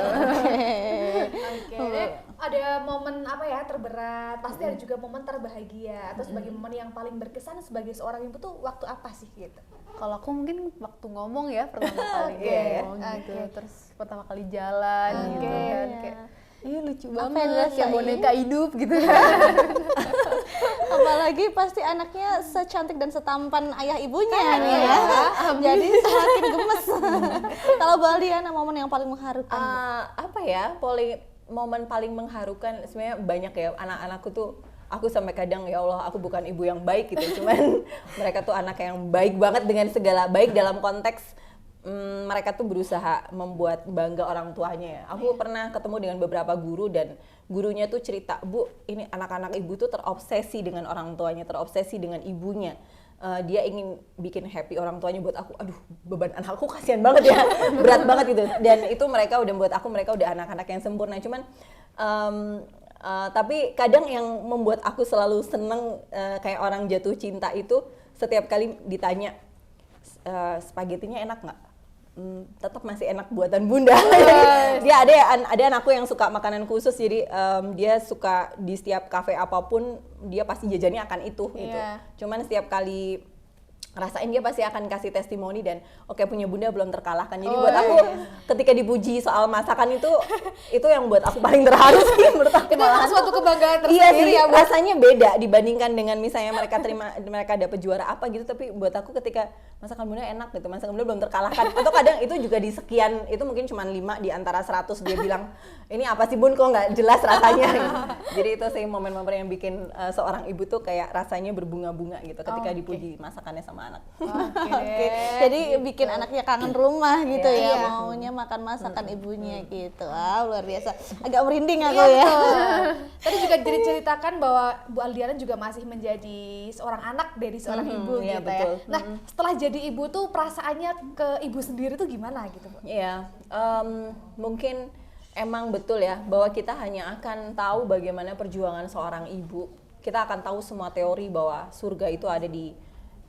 Oke. Ada momen apa ya terberat, pasti ada juga momen terbahagia atau sebagai momen yang paling berkesan sebagai seorang ibu tuh waktu apa sih gitu? Kalau aku mungkin waktu ngomong ya pertama kali ngomong gitu. Terus pertama kali jalan gitu kan kayak lucu banget kayak boneka hidup gitu kan. Apalagi pasti anaknya secantik dan setampan ayah ibunya nih ya. Jadi semakin gemes. Kalau Baldiana momen yang paling mengharukan. Apa ya? Momen paling mengharukan sebenarnya banyak ya. Anak-anakku tuh aku sampai kadang ya Allah aku bukan ibu yang baik gitu. Cuman mereka tuh anak yang baik banget dengan segala baik dalam konteks mereka tuh berusaha membuat bangga orang tuanya ya. Aku pernah ketemu dengan beberapa guru dan gurunya tuh cerita, Bu, ini anak-anak ibu tuh terobsesi dengan orang tuanya, terobsesi dengan ibunya. Dia ingin bikin happy orang tuanya buat aku. Aduh, beban anakku kasihan banget ya, berat banget gitu. Dan itu mereka udah buat aku, mereka udah anak-anak yang sempurna. Cuman tapi kadang yang membuat aku selalu seneng kayak orang jatuh cinta itu setiap kali ditanya spagetinya enak nggak? Tetap masih enak buatan bunda. Dia ada anakku yang suka makanan khusus, jadi dia suka di setiap kafe apapun dia pasti jajannya akan itu gitu. Cuman setiap kali rasain dia pasti akan kasih testimoni dan oke, punya bunda belum terkalahkan. Jadi buat aku ketika dipuji soal masakan itu yang buat aku paling terharu sih menurut aku. Itu suatu kebanggaan Iya tersendiri sih, ya Bu. rasanya beda dibandingkan dengan misalnya mereka dapat juara apa gitu, tapi buat aku ketika masakan bunda enak gitu, masakan bunda belum terkalahkan. Atau kadang itu juga di sekian, itu mungkin cuma 5 di antara 100 dia bilang, ini apa sih bun kok nggak jelas rasanya gitu. Jadi itu sih momen-momen yang bikin seorang ibu tuh kayak rasanya berbunga-bunga gitu ketika dipuji masakannya sama anak. Oke. Jadi bikin anaknya kangen rumah gitu ya, maunya makan masakan ibunya gitu. Luar biasa. Agak merinding aku ya. Tadi juga diceritakan bahwa Bu Aldiana juga masih menjadi seorang anak dari seorang ibu iya, gitu betul. ya. Nah, setelah jadi ibu tuh perasaannya ke ibu sendiri tuh gimana gitu Bu? Iya, mungkin emang betul ya bahwa kita hanya akan tahu bagaimana perjuangan seorang ibu. Kita akan tahu semua teori bahwa surga itu ada di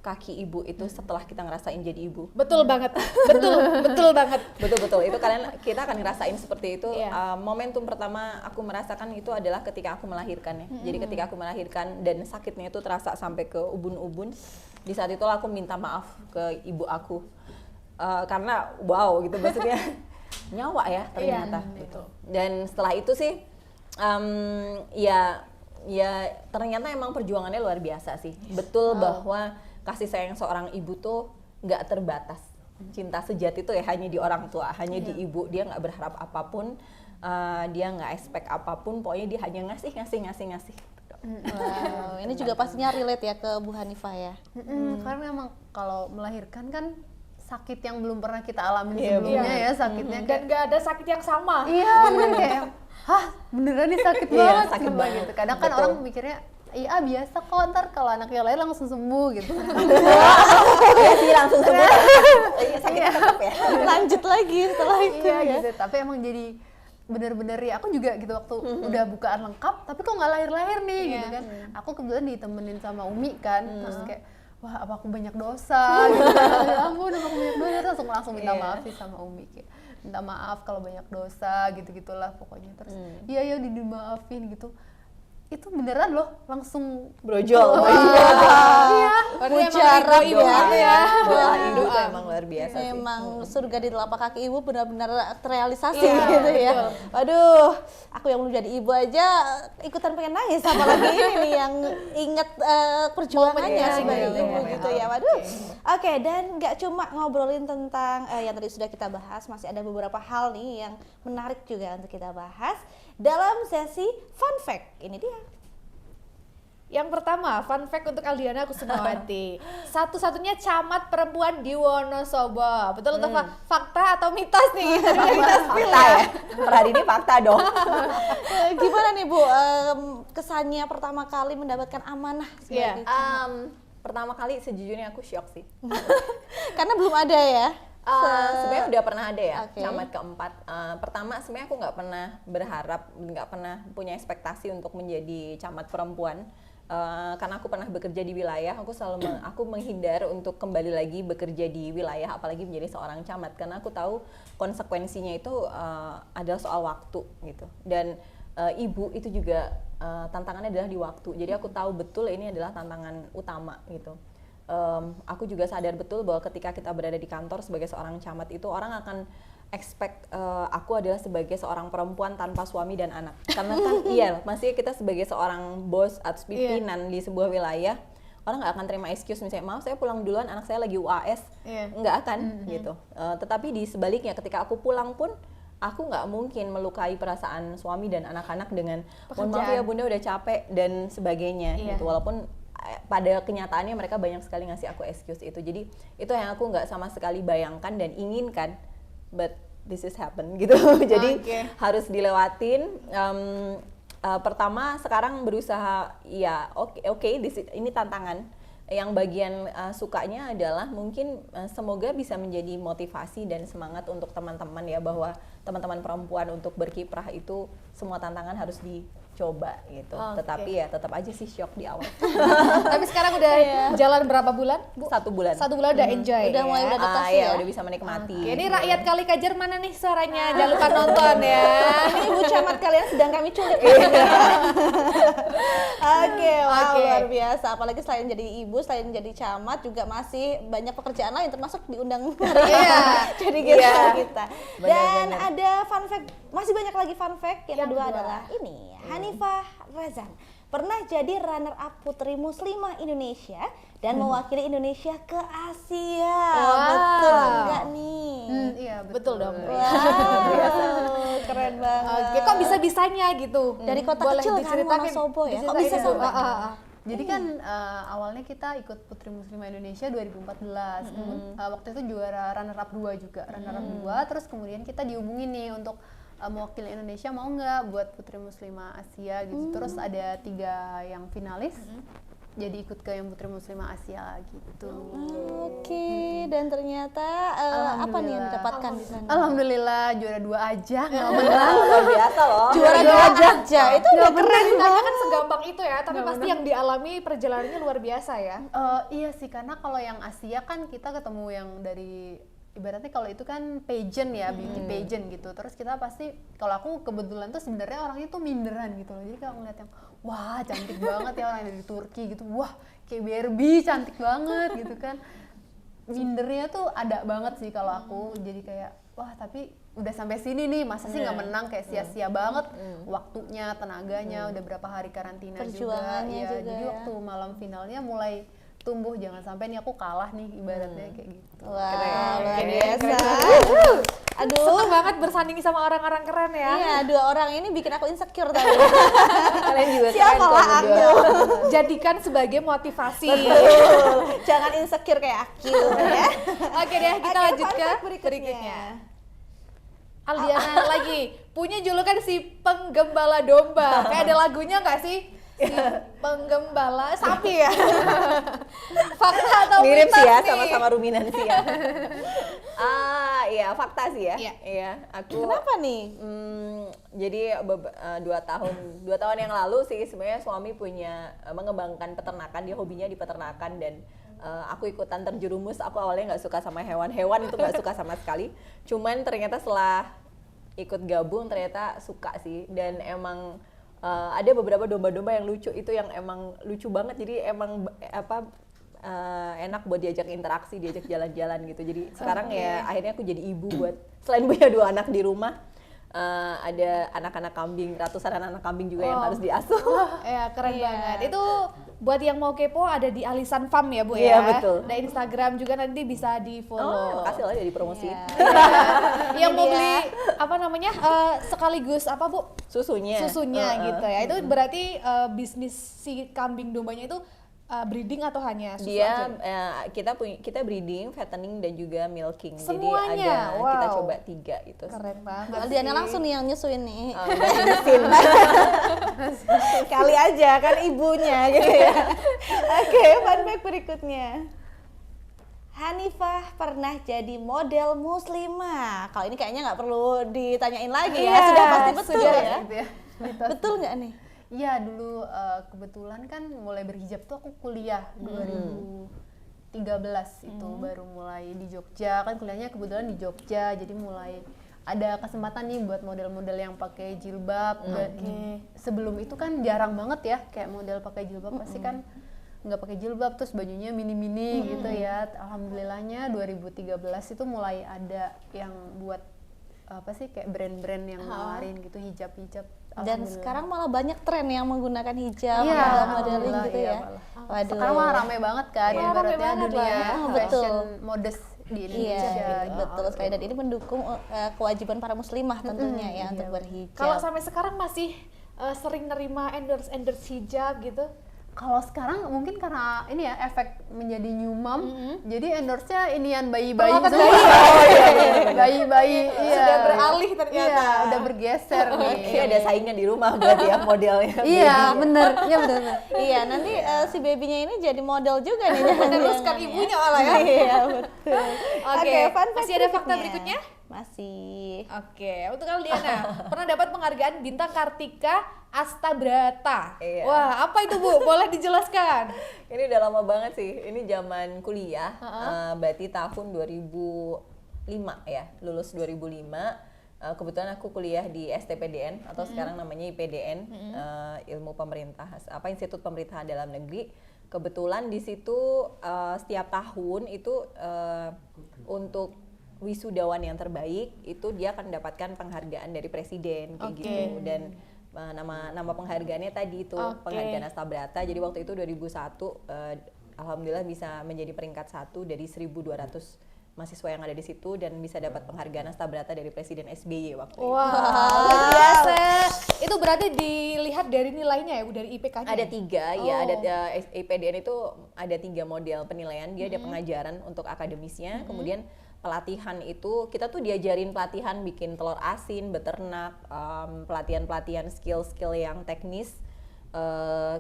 kaki ibu itu setelah kita ngerasain jadi ibu. Betul banget. Betul banget. Betul itu kita akan ngerasain seperti itu. Iya. Momentum pertama aku merasakan itu adalah ketika aku melahirkan ya. Jadi ketika aku melahirkan dan sakitnya itu terasa sampai ke ubun-ubun. Di saat itu aku minta maaf ke ibu aku karena wow gitu maksudnya nyawa ya ternyata. Gitu. Dan setelah itu sih ya ternyata emang perjuangannya luar biasa sih. Betul bahwa kasih sayang seorang ibu tuh nggak terbatas. Cinta sejati tuh ya hanya di orang tua, hanya di ibu. Dia nggak berharap apapun, dia nggak expect apapun. Pokoknya dia hanya ngasih. Wow, ini juga pastinya relate ya ke Bu Hanifah ya. Karena memang kalau melahirkan kan sakit yang belum pernah kita alami sebelumnya ya sakitnya. Dan nggak ada sakit yang sama. Iya, kan kayak, hah beneran nih sakit banget, sakit sumpah banget. gitu. Kadang kan orang mikirnya, iya biasa kok, ntar kalau anaknya lahir langsung sembuh gitu. Iya sih langsung sembuh. Iya sakitnya tetap ya. Lanjut lagi setelah itu Iya ya. gitu, tapi emang jadi bener-bener ya aku juga gitu waktu udah bukaan lengkap, tapi kok nggak lahir-lahir nih gitu kan. Aku kebetulan ditemenin sama Umi kan, terus kayak wah apa aku banyak dosa gitu. Ya ampun apa aku banyak dosa, langsung minta maaf sih sama Umi kayak minta maaf kalau banyak dosa gitu-gitulah pokoknya. Terus iya dimaafin gitu. Itu beneran loh langsung Brojol. Iya. Mujarab ya. Doa ibu tuh emang luar biasa sih. Memang surga di telapak kaki ibu benar-benar terrealisasi gitu ya. Waduh, aku yang belum jadi ibu aja ikutan pengen nangis, apalagi ini nih yang inget perjuangannya sebagai ibu gitu ya. Waduh. Oke, dan nggak cuma ngobrolin tentang yang tadi sudah kita bahas, masih ada beberapa hal nih yang menarik juga untuk kita bahas dalam sesi fun fact. Ini dia. Yang pertama, fun fact untuk Aldiana Kusumawati. Satu-satunya camat perempuan di Wonosobo. Betul atau fakta atau mitos nih? Tadi udah kita spill Fakta ya. ya. Per hari ini fakta dong. Gimana nih Bu, kesannya pertama kali mendapatkan amanah sebagai Pertama kali sejujurnya aku shock sih. karena belum ada ya? Sebenarnya udah pernah ada ya, Oke. camat keempat. Pertama sebenarnya aku nggak pernah berharap, nggak pernah punya ekspektasi untuk menjadi camat perempuan. Karena aku pernah bekerja di wilayah, aku selalu aku menghindar untuk kembali lagi bekerja di wilayah, apalagi menjadi seorang camat, karena aku tahu konsekuensinya itu adalah soal waktu gitu. Dan ibu itu juga tantangannya adalah di waktu. Jadi aku tahu betul ini adalah tantangan utama gitu. Aku juga sadar betul bahwa ketika kita berada di kantor sebagai seorang camat itu orang akan expect aku adalah sebagai seorang perempuan tanpa suami dan anak. Karena kan iya, masih kita sebagai seorang bos atau pimpinan di sebuah wilayah, orang nggak akan terima excuse misalnya, maaf saya pulang duluan, anak saya lagi UAS, nggak akan gitu. Tetapi di sebaliknya ketika aku pulang pun aku nggak mungkin melukai perasaan suami dan anak-anak dengan mohon maaf ya bunda udah capek dan sebagainya gitu. Walaupun pada kenyataannya mereka banyak sekali ngasih aku excuse itu. Jadi itu yang aku nggak sama sekali bayangkan dan inginkan, but this is happen gitu. Jadi harus dilewatin. Pertama sekarang berusaha ya oke, ini tantangan. Yang bagian sukanya adalah mungkin semoga bisa menjadi motivasi dan semangat untuk teman-teman ya, bahwa teman-teman perempuan untuk berkiprah itu semua tantangan harus dicoba gitu. Tetapi ya tetap aja sih shock di awal. Tapi sekarang udah jalan berapa bulan, Bu? 1 bulan. 1 bulan udah enjoy. Udah mulai beradaptasi ya? Udah bisa menikmati. Ini rakyat Kali Kajar mana nih suaranya? Jangan lupa nonton ya. Ini ibu camat kalian sedang kami culik. Oke, luar biasa. Apalagi selain jadi ibu, selain jadi camat juga masih banyak pekerjaan lain, termasuk diundang jadi kita. Dan ada fun fact, masih banyak lagi fun fact. Yang kedua adalah ini, Hanifah Razan pernah jadi runner up Putri Muslimah Indonesia dan mewakili Indonesia ke Asia. Betul enggak nih? Iya Betul dong. Wow, keren banget. Oke, kok bisa-bisanya gitu? Dari kota Boleh kecil kan, diceritakan? Wonosobo ya? Kok Diceritain bisa dulu. sampai? Jadi kan awalnya kita ikut Putri Muslimah Indonesia 2014. Waktu itu juara runner up 2 juga, runner up 2. Terus kemudian kita dihubungin nih untuk mewakili Indonesia, mau nggak buat Putri Muslimah Asia gitu. Terus ada 3 yang finalis. jadi ikut ke yang Putri Muslimah Asia gitu. Oke, dan ternyata apa nih yang didapatkan di sana? Alhamdulillah juara 2 aja, nggak menang. Luar biasa loh. Juara 2 aja, itu udah keren. Ceritanya kan segampang itu ya, tapi pasti yang dialami perjalanannya luar biasa ya. Iya sih, karena kalau yang Asia kan kita ketemu yang dari ibaratnya kalau itu kan pageant ya, beauty pageant gitu. Terus kita pasti, kalau aku kebetulan tuh sebenarnya orangnya tuh minderan gitu loh. Jadi kalau ngeliat yang wah cantik banget ya orang dari Turki gitu, wah kayak Barbie cantik banget gitu kan. Mindernya tuh ada banget sih kalau aku. Jadi kayak wah tapi udah sampai sini nih, masa sih nggak menang, kayak sia-sia banget waktunya, tenaganya, udah berapa hari karantina juga. Perjuangannya Ya, juga jadi ya. waktu malam finalnya mulai tumbuh, jangan sampai nih aku kalah nih ibaratnya kayak gitu. Wah, luar biasa. Aduh, Seneng banget bersanding sama orang-orang keren ya. iya, 2 orang ini bikin aku insecure tadi. Kalian juga Siapa keren kok lah berdua. aku? Jadikan sebagai motivasi. Jangan insecure kayak aku ya. Oke deh, kita Oke, lanjut fun ke fact berikutnya. Aldiana lagi punya julukan si penggembala domba. Kayak ada lagunya nggak sih? Si penggembala sapi ya. Fakta atau Mirip mitos sih ya, nih? sama-sama ruminansi ya. Iya, fakta sih ya. Iya. Iya, aku Kenapa nih? jadi 2 tahun yang lalu sih sebenarnya suami punya mengembangkan peternakan, dia hobinya di peternakan, dan aku ikutan terjerumus. Aku awalnya nggak suka sama hewan-hewan, itu nggak suka sama sekali. Cuman ternyata setelah ikut gabung ternyata suka sih, dan emang ada beberapa domba-domba yang lucu, itu yang emang lucu banget, jadi emang enak buat diajak interaksi, diajak jalan-jalan gitu. Jadi sekarang ya akhirnya aku jadi ibu buat, selain punya 2 anak di rumah, ada anak-anak kambing, ratusan anak kambing juga yang harus diasuh. Ya keren banget. Itu buat yang mau kepo ada di Alisan Farm ya Bu Iya, ya. betul. Dan Instagram juga nanti bisa di follow. Makasih loh jadi promosi. Yang mau beli apa namanya sekaligus apa Bu? Susunya Susunya gitu ya. Itu berarti bisnis si kambing dombanya itu breeding atau hanya susu dia aja? kita breeding, fattening, dan juga milking. Jadi Semuanya? ada kita Wow. coba 3 itu. Keren banget. Aldiana langsung nih yang nyusuin nih. Ganti mesin. Kali aja kan ibunya gitu ya. Oke, fun fact berikutnya. Hanifah pernah jadi model muslimah. Kalau ini kayaknya nggak perlu ditanyain lagi ya, Iya, sudah pasti betul sudah. ya. Gitu ya. Mitos. Betul nggak nih? Iya, dulu kebetulan kan mulai berhijab tuh aku kuliah 2013 itu baru mulai di Jogja, kan kuliahnya kebetulan di Jogja, jadi mulai ada kesempatan nih buat model-model yang pakai jilbab. Dan sebelum itu kan jarang banget ya kayak model pakai jilbab, pasti kan nggak pakai jilbab, terus bajunya mini-mini gitu ya. Alhamdulillahnya 2013 itu mulai ada yang buat apa sih kayak brand-brand yang ngeluarin gitu hijab-hijab. Dan Alhamdulillah. sekarang malah banyak tren yang menggunakan hijab, Iya, dalam modeling alhamdulillah, gitu iya, ya. malah. Waduh. Sekarang malah rame banget kan, Wah, ibaratnya rame banget dunia lah ya. fashion Betul. modest di Iya, Indonesia. betul sekali, dan ini mendukung kewajiban para muslimah tentunya ya untuk berhijab. Kalau sampai sekarang masih sering nerima endorse hijab gitu. Kalau sekarang mungkin karena ini ya efek menjadi new mom, jadi endorse-nya inian bayi-bayi Peralatan semua. bayi. Oh, iya. Bayi-bayi, iya. Sudah beralih ternyata. Iya, udah bergeser nih. Ini ada saingan di rumah berarti ya modelnya. Iya, bener. Iya, bener. Iya, nanti si babynya ini jadi model juga nih. Meneruskan ibunya malah ya. Iya, betul. Oke, fun fact masih ada fakta berikutnya? Masih. Oke, untuk Aldiana pernah dapat penghargaan Bintang Kartika Astabrata. Iya. Wah, apa itu Bu? Boleh dijelaskan? Ini udah lama banget sih. Ini zaman kuliah. Berarti tahun 2005 ya. Lulus 2005. Kebetulan aku kuliah di STPDN atau sekarang namanya IPDN, Ilmu Pemerintah, Institut Pemerintahan Dalam Negeri. Kebetulan di situ setiap tahun itu untuk wisudawan yang terbaik itu dia akan mendapatkan penghargaan dari presiden kayak gitu, dan nama penghargaannya tadi itu penghargaan Astabrata. Jadi waktu itu 2001 alhamdulillah bisa menjadi peringkat 1 dari 1.200 mahasiswa yang ada di situ dan bisa dapat penghargaan Astabrata dari Presiden SBY waktu itu. Wah, luar biasa. Itu berarti dilihat dari nilainya ya Bu, dari IPK-nya? Ada 3 ya, ada IPDN itu ada 3 model penilaian. Dia ada pengajaran untuk akademisnya, kemudian pelatihan itu kita tuh diajarin pelatihan bikin telur asin, beternak, pelatihan-pelatihan skill-skill yang teknis.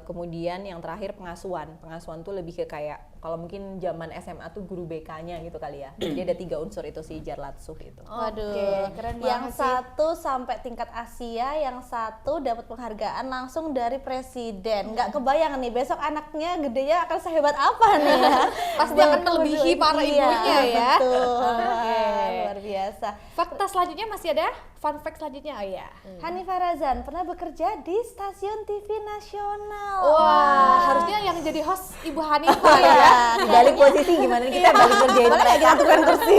Kemudian yang terakhir pengasuhan tuh lebih ke kayak kalau mungkin zaman SMA tuh guru BK-nya gitu kali ya. Jadi ada 3 unsur itu si Jarlatsuh itu. Waduh, keren yang banget sih. satu sampai tingkat Asia, yang satu dapat penghargaan langsung dari presiden. Nggak kebayang nih besok anaknya gedenya akan sehebat apa nih ya. Pasti akan melebihi para ibunya ya. Betul. Oke. Luar biasa. Fakta selanjutnya masih ada fun fact selanjutnya. Oh iya. Hanifah Razan pernah bekerja di stasiun TV nasional. Wah, harusnya yang jadi host Ibu Hanifah ya. Balik posisi gimana nih kita balik kerjain Boleh nggak kita tukar kursi?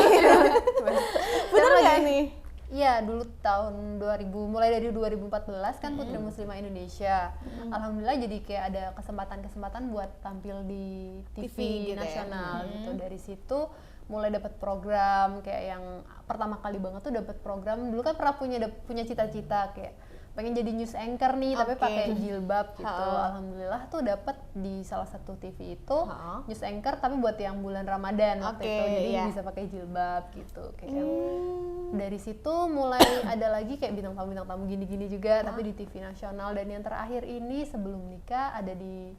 Bener Lagi- nggak nih? Iya, dulu tahun 2000, mulai dari 2014 kan Putri Muslimah Indonesia. Alhamdulillah jadi kayak ada kesempatan-kesempatan buat tampil di TV, TV gitu ya. nasional gitu. Dari situ mulai dapat program kayak yang pertama kali banget tuh dapat program. Dulu kan pernah punya cita-cita kayak pengen jadi news anchor nih, tapi Oke. pakai jilbab gitu. Ha. Alhamdulillah tuh dapat di salah satu TV itu Ha. news anchor tapi buat yang bulan Ramadan waktu Oke, itu. Jadi iya. bisa pakai jilbab gitu kayak yang dari situ mulai ada lagi kayak bintang tamu gini-gini juga tapi di TV nasional. Dan yang terakhir ini sebelum nikah ada di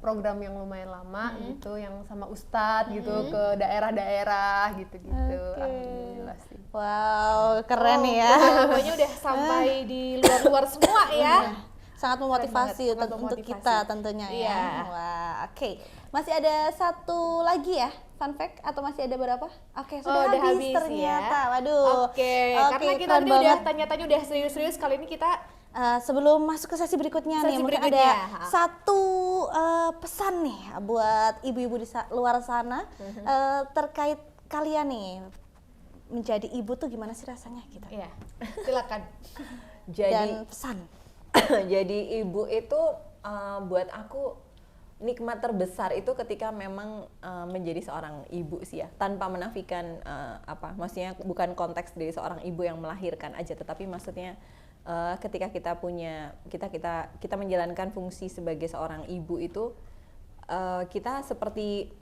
program yang lumayan lama gitu yang sama Ustadz gitu ke daerah-daerah gitu-gitu. Alhamdulillah sih. Wow, keren ya. Pokoknya udah sampai di luar-luar semua ya. Sangat memotivasi Keren banget, sangat untuk memotivasi. kita tentunya ya. Iya. Wah, oke. Masih ada satu lagi ya fun fact atau masih ada berapa? Oke, sudah udah habis habis ternyata. ya. Waduh. Oke, karena kita keren tadi udah banget. tanya-tanya udah serius-serius, kali ini kita Sebelum masuk ke sesi berikutnya nih, Sesi mungkin berikutnya. ada satu pesan nih buat ibu-ibu di luar sana terkait kalian nih menjadi ibu tuh gimana sih rasanya gitu. Iya. Silakan. Dan Jadi pesan. jadi ibu itu buat aku nikmat terbesar itu ketika memang menjadi seorang ibu sih ya, tanpa menafikan maksudnya bukan konteks dari seorang ibu yang melahirkan aja, tetapi maksudnya ketika kita menjalankan fungsi sebagai seorang ibu itu kita seperti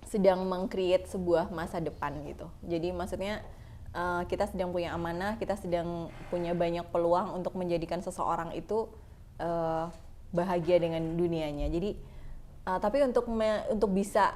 sedang meng-create sebuah masa depan gitu. Jadi maksudnya kita sedang punya amanah, kita sedang punya banyak peluang untuk menjadikan seseorang itu bahagia dengan dunianya. Jadi tapi untuk bisa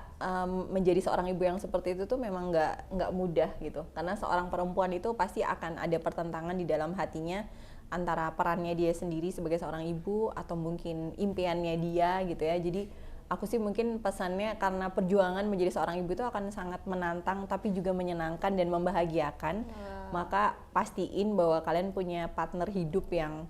menjadi seorang ibu yang seperti itu tuh memang nggak mudah gitu. Karena seorang perempuan itu pasti akan ada pertentangan di dalam hatinya antara perannya dia sendiri sebagai seorang ibu atau mungkin impiannya dia gitu ya. Jadi aku sih mungkin pesannya karena perjuangan menjadi seorang ibu itu akan sangat menantang tapi juga menyenangkan dan membahagiakan. Maka pastiin bahwa kalian punya partner hidup yang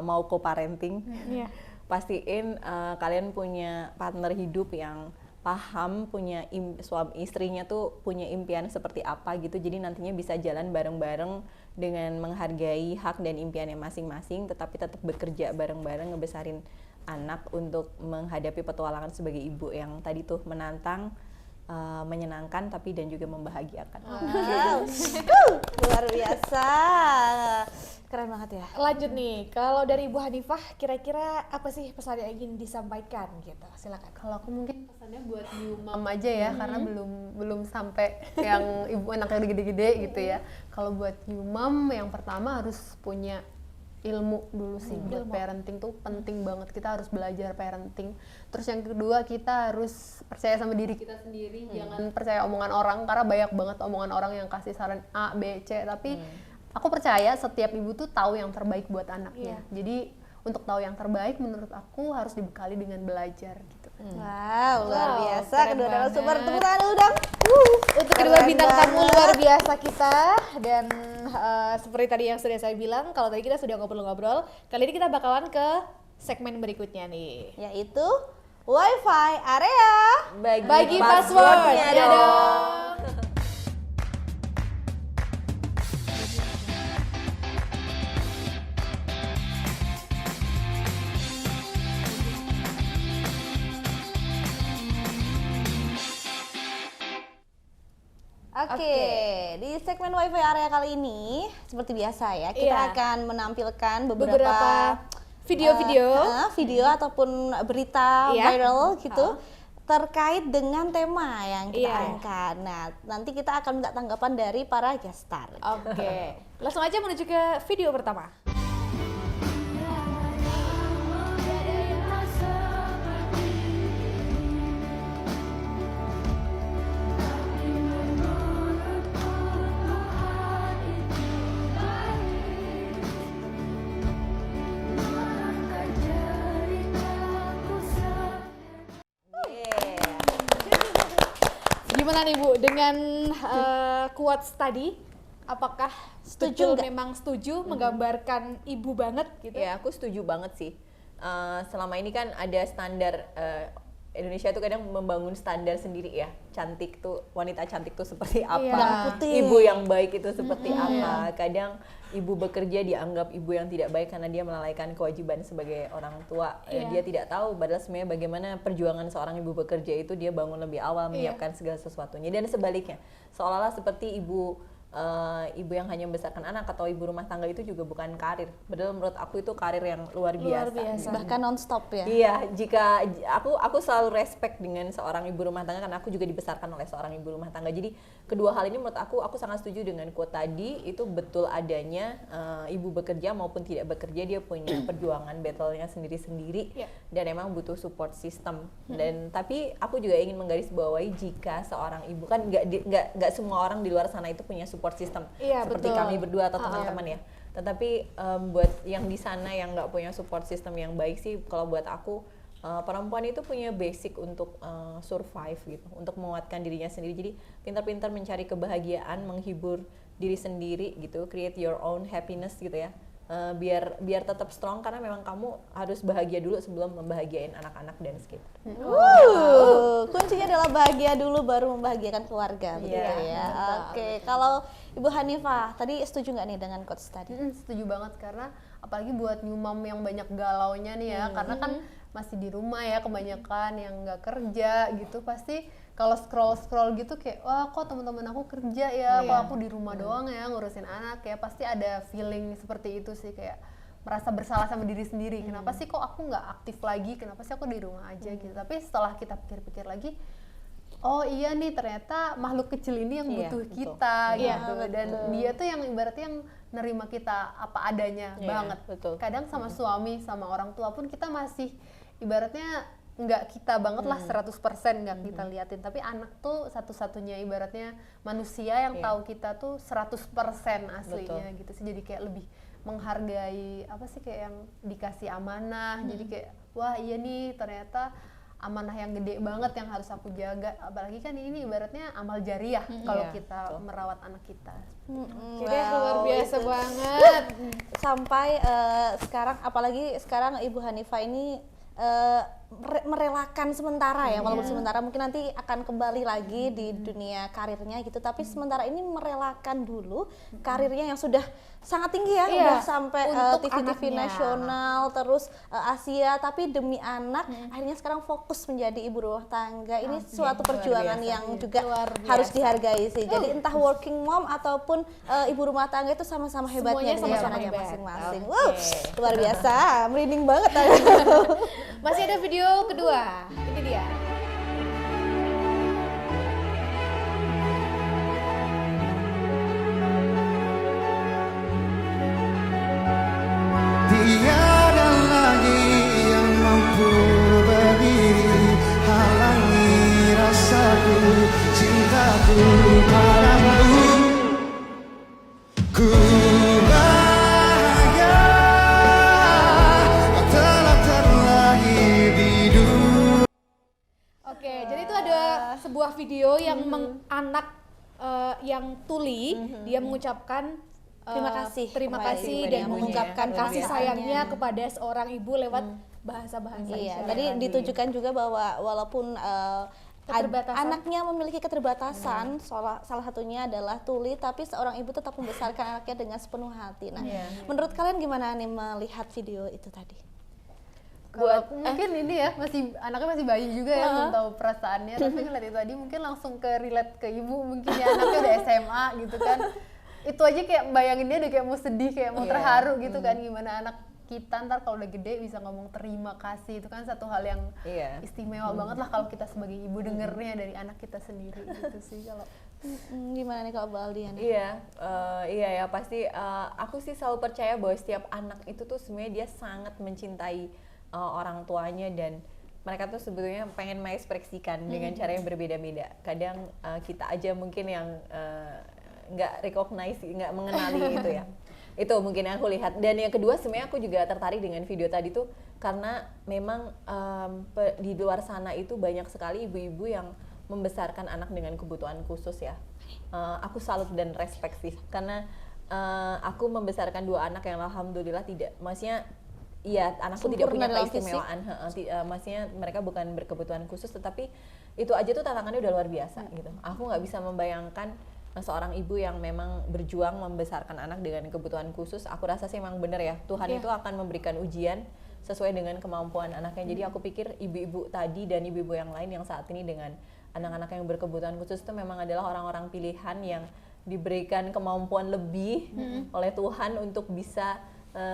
mau co-parenting. Iya. Pastiin kalian punya partner hidup yang paham, punya suami istrinya tuh punya impian seperti apa gitu. Jadi nantinya bisa jalan bareng-bareng dengan menghargai hak dan impiannya masing-masing, tetapi tetap bekerja bareng-bareng ngebesarin anak untuk menghadapi petualangan sebagai ibu yang tadi tuh menantang, menyenangkan tapi dan juga membahagiakan. Wow. Luar biasa. Keren banget ya. Lanjut nih, kalau dari Ibu Hanifah kira-kira apa sih pesan yang ingin disampaikan gitu? Silakan. Kalau aku mungkin pesannya buat new mom aja ya, karena belum sampai yang ibu anaknya udah gede-gede gitu ya. Kalau buat new mom yang pertama harus punya ilmu dulu sih. Buat parenting tuh penting banget, kita harus belajar parenting. Terus yang kedua kita harus percaya sama diri kita sendiri, jangan percaya omongan orang, karena banyak banget omongan orang yang kasih saran A, B, C, tapi aku percaya setiap ibu tuh tahu yang terbaik buat anaknya. Jadi untuk tahu yang terbaik menurut aku harus dibekali dengan belajar gitu. Wow, luar Wow, biasa. keren Kedua banget. narasumber tepuk tangan dulu dong. Untuk kedua Keren bintang tamu banget. luar biasa kita, dan seperti tadi yang sudah saya bilang, kalau tadi kita sudah ngobrol-ngobrol, kali ini kita bakalan ke segmen berikutnya nih. Yaitu Wi-Fi area. Bagi passwordnya passwordnya dong. Oke, di segmen Wi-Fi area kali ini seperti biasa ya, kita Iya. akan menampilkan beberapa Beberapa video-video. video ataupun berita Iya. viral gitu terkait dengan tema yang kita Iya. angkat. Nah, nanti kita akan minta tanggapan dari para guest star. Oke, langsung aja menuju ke video pertama. Gimana nih Bu dengan quotes tadi? Apakah Setuju betul nggak? memang setuju menggambarkan ibu banget gitu? Ya, aku setuju banget sih. Selama ini kan ada standar Indonesia tuh kadang membangun standar sendiri ya. Cantik tuh, wanita cantik tuh seperti apa? Iya. Yang putih. Ibu yang baik itu seperti apa? Kadang ibu bekerja dianggap ibu yang tidak baik karena dia melalaikan kewajiban sebagai orang tua. Iya. Dia tidak tahu padahal sebenarnya bagaimana perjuangan seorang ibu bekerja itu, dia bangun lebih awal, menyiapkan segala sesuatunya. Dan sebaliknya, seolah-olah seperti ibu yang hanya membesarkan anak atau ibu rumah tangga itu juga bukan karir. Padahal menurut aku itu karir yang luar biasa. Bahkan nonstop ya. Iya, jika aku selalu respect dengan seorang ibu rumah tangga karena aku juga dibesarkan oleh seorang ibu rumah tangga. Jadi kedua hal ini menurut aku sangat setuju dengan quote tadi. Itu betul adanya ibu bekerja maupun tidak bekerja, dia punya perjuangan battle-nya sendiri-sendiri. Iya. Dan emang butuh support system. Dan tapi aku juga ingin menggarisbawahi jika seorang ibu kan nggak semua orang di luar sana itu punya support system. Iya, Seperti betul. kami berdua atau teman-teman ya. Tetapi buat yang di sana yang nggak punya support system yang baik sih, kalau buat aku perempuan itu punya basic untuk survive gitu, untuk menguatkan dirinya sendiri. Jadi pintar-pintar mencari kebahagiaan, menghibur diri sendiri gitu, create your own happiness gitu ya. Biar tetap strong karena memang kamu harus bahagia dulu sebelum membahagiain anak-anak dan sekitar. Kuncinya adalah bahagia dulu baru membahagiakan keluarga, begitu ya. Oke, kalau Ibu Hanifah tadi setuju nggak nih dengan quotes tadi? Setuju banget, karena apalagi buat new mom yang banyak galaunya nih ya, karena kan masih di rumah ya kebanyakan yang nggak kerja gitu, pasti kalau scroll gitu kayak wah kok teman-teman aku kerja ya, kok aku di rumah doang ya ngurusin anak ya, pasti ada feeling seperti itu sih, kayak merasa bersalah sama diri sendiri. Kenapa sih kok aku nggak aktif lagi, kenapa sih aku di rumah aja gitu. Tapi setelah kita pikir-pikir lagi, oh iya nih ternyata makhluk kecil ini yang butuh kita gitu. Dan dia tuh yang ibaratnya yang nerima kita apa adanya banget. Betul. Kadang sama suami, sama orang tua pun kita masih ibaratnya nggak kita banget lah 100% nggak kita liatin, tapi anak tuh satu-satunya ibaratnya manusia yang tahu kita tuh 100% aslinya gitu sih. Jadi kayak lebih menghargai apa sih, kayak yang dikasih amanah. Jadi kayak wah iya nih ternyata amanah yang gede banget yang harus aku jaga, apalagi kan ini ibaratnya amal jariah kalau kita merawat anak kita. Luar biasa banget. Sampai sekarang, apalagi sekarang Ibu Hanifah ini merelakan sementara ya, walaupun sementara mungkin nanti akan kembali lagi di dunia karirnya gitu, tapi sementara ini merelakan dulu karirnya yang sudah sangat tinggi ya, udah sampai untuk TV-TV anaknya. nasional, terus Asia, tapi demi anak akhirnya sekarang fokus menjadi ibu rumah tangga. Ini suatu perjuangan yang juga harus dihargai sih. Jadi entah working mom ataupun ibu rumah tangga itu sama-sama hebatnya Semuanya dengan sama-sama caranya hebat. masing-masing. Wow, luar biasa, merinding banget. Masih ada video kedua. Ini dia. Tiada lagi yang mampu berdiri halangi rasaku, cintaku padamu. Ku bahagia kau telah terlahir di dunia. Oke, jadi itu ada sebuah video yang anak yang tuli, dia mengucapkan Terima kasih terima kepada kasih ibu dan dan mengungkapkan ibunya. kasih Luar sayangnya kepada seorang ibu lewat bahasa-bahasa Iya, isyarat tadi ditujukan juga bahwa walaupun Keterbatasan. anaknya memiliki keterbatasan, salah satunya adalah tuli, tapi seorang ibu tetap membesarkan anaknya dengan sepenuh hati. Nah, menurut kalian gimana nih melihat video itu tadi? Kalau aku mungkin ini ya, anaknya masih bayi juga ya, belum tahu perasaannya, tapi ngeliat itu tadi mungkin langsung relate ke ibu, mungkin ya anaknya udah SMA gitu kan. Itu aja kayak bayanginnya udah kayak mau sedih, kayak mau terharu gitu kan, gimana anak kita ntar kalau udah gede bisa ngomong terima kasih. Itu kan satu hal yang istimewa banget lah kalau kita sebagai ibu dengernya dari anak kita sendiri gitu sih. Kalau Gimana nih kalau Mbak Aldiana? Iya ya, pasti aku sih selalu percaya bahwa setiap anak itu tuh sebenarnya dia sangat mencintai orang tuanya, dan mereka tuh sebetulnya pengen mengekspresikan dengan cara yang berbeda-beda. Kadang kita aja mungkin yang nggak recognize, nggak mengenali itu ya. Itu mungkin yang aku lihat. Dan yang kedua sebenarnya aku juga tertarik dengan video tadi tuh karena memang di luar sana itu banyak sekali ibu-ibu yang membesarkan anak dengan kebutuhan khusus ya. Aku salut dan respect sih, karena aku membesarkan 2 anak yang alhamdulillah tidak, maksudnya iya anakku tidak punya Sempurna dalam keistimewaan, maksudnya mereka bukan berkebutuhan khusus, tetapi itu aja tuh tantangannya udah luar biasa gitu. Aku nggak bisa membayangkan seorang ibu yang memang berjuang membesarkan anak dengan kebutuhan khusus. Aku rasa sih memang benar ya, Tuhan itu akan memberikan ujian sesuai dengan kemampuan anaknya. Jadi aku pikir ibu-ibu tadi dan ibu-ibu yang lain yang saat ini dengan anak-anak yang berkebutuhan khusus itu memang adalah orang-orang pilihan yang diberikan kemampuan lebih oleh Tuhan untuk bisa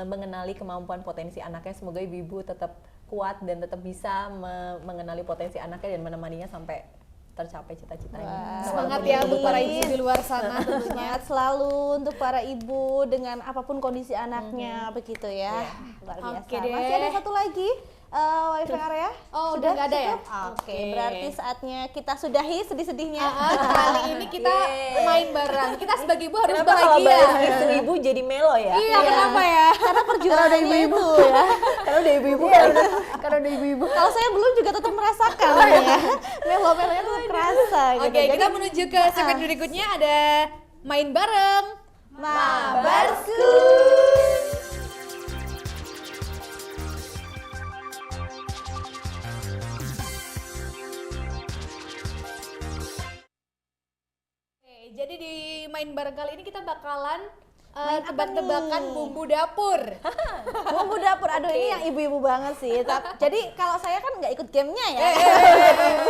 mengenali kemampuan potensi anaknya. Semoga ibu-ibu tetap kuat dan tetap bisa mengenali potensi anaknya dan menemaninya sampai tercapai cita-citanya. Semangat ya untuk para ibu di luar sana tentunya. Semangat selalu untuk para ibu dengan apapun kondisi anaknya, begitu ya. Luar biasa. Oke deh. Masih ada satu lagi wifi area? Oh, udah nggak ada ya? Oke, berarti saatnya kita sudahi sedih-sedihnya. Kali ini kita main bareng. Kita sebagai ibu harus Kenapa kalau bahagia. bahas ibu jadi melo ya? Iya, kenapa ya? Karena perjuangan ibu-ibu ya. Karena udah ibu-ibu Karena udah ibu-ibu. Kalau saya belum juga tetap merasakan ya. Melo-melonya tetap kerasa gitu. Oke, kita menuju ke segmen berikutnya, ada main bareng. Mabarsku. Oke, jadi di main bareng kali ini kita bakalan Main apa tebak-tebakan nih? bumbu dapur. Bumbu dapur, aduh ini yang ibu-ibu banget sih. Jadi kalau saya kan nggak ikut gamenya ya.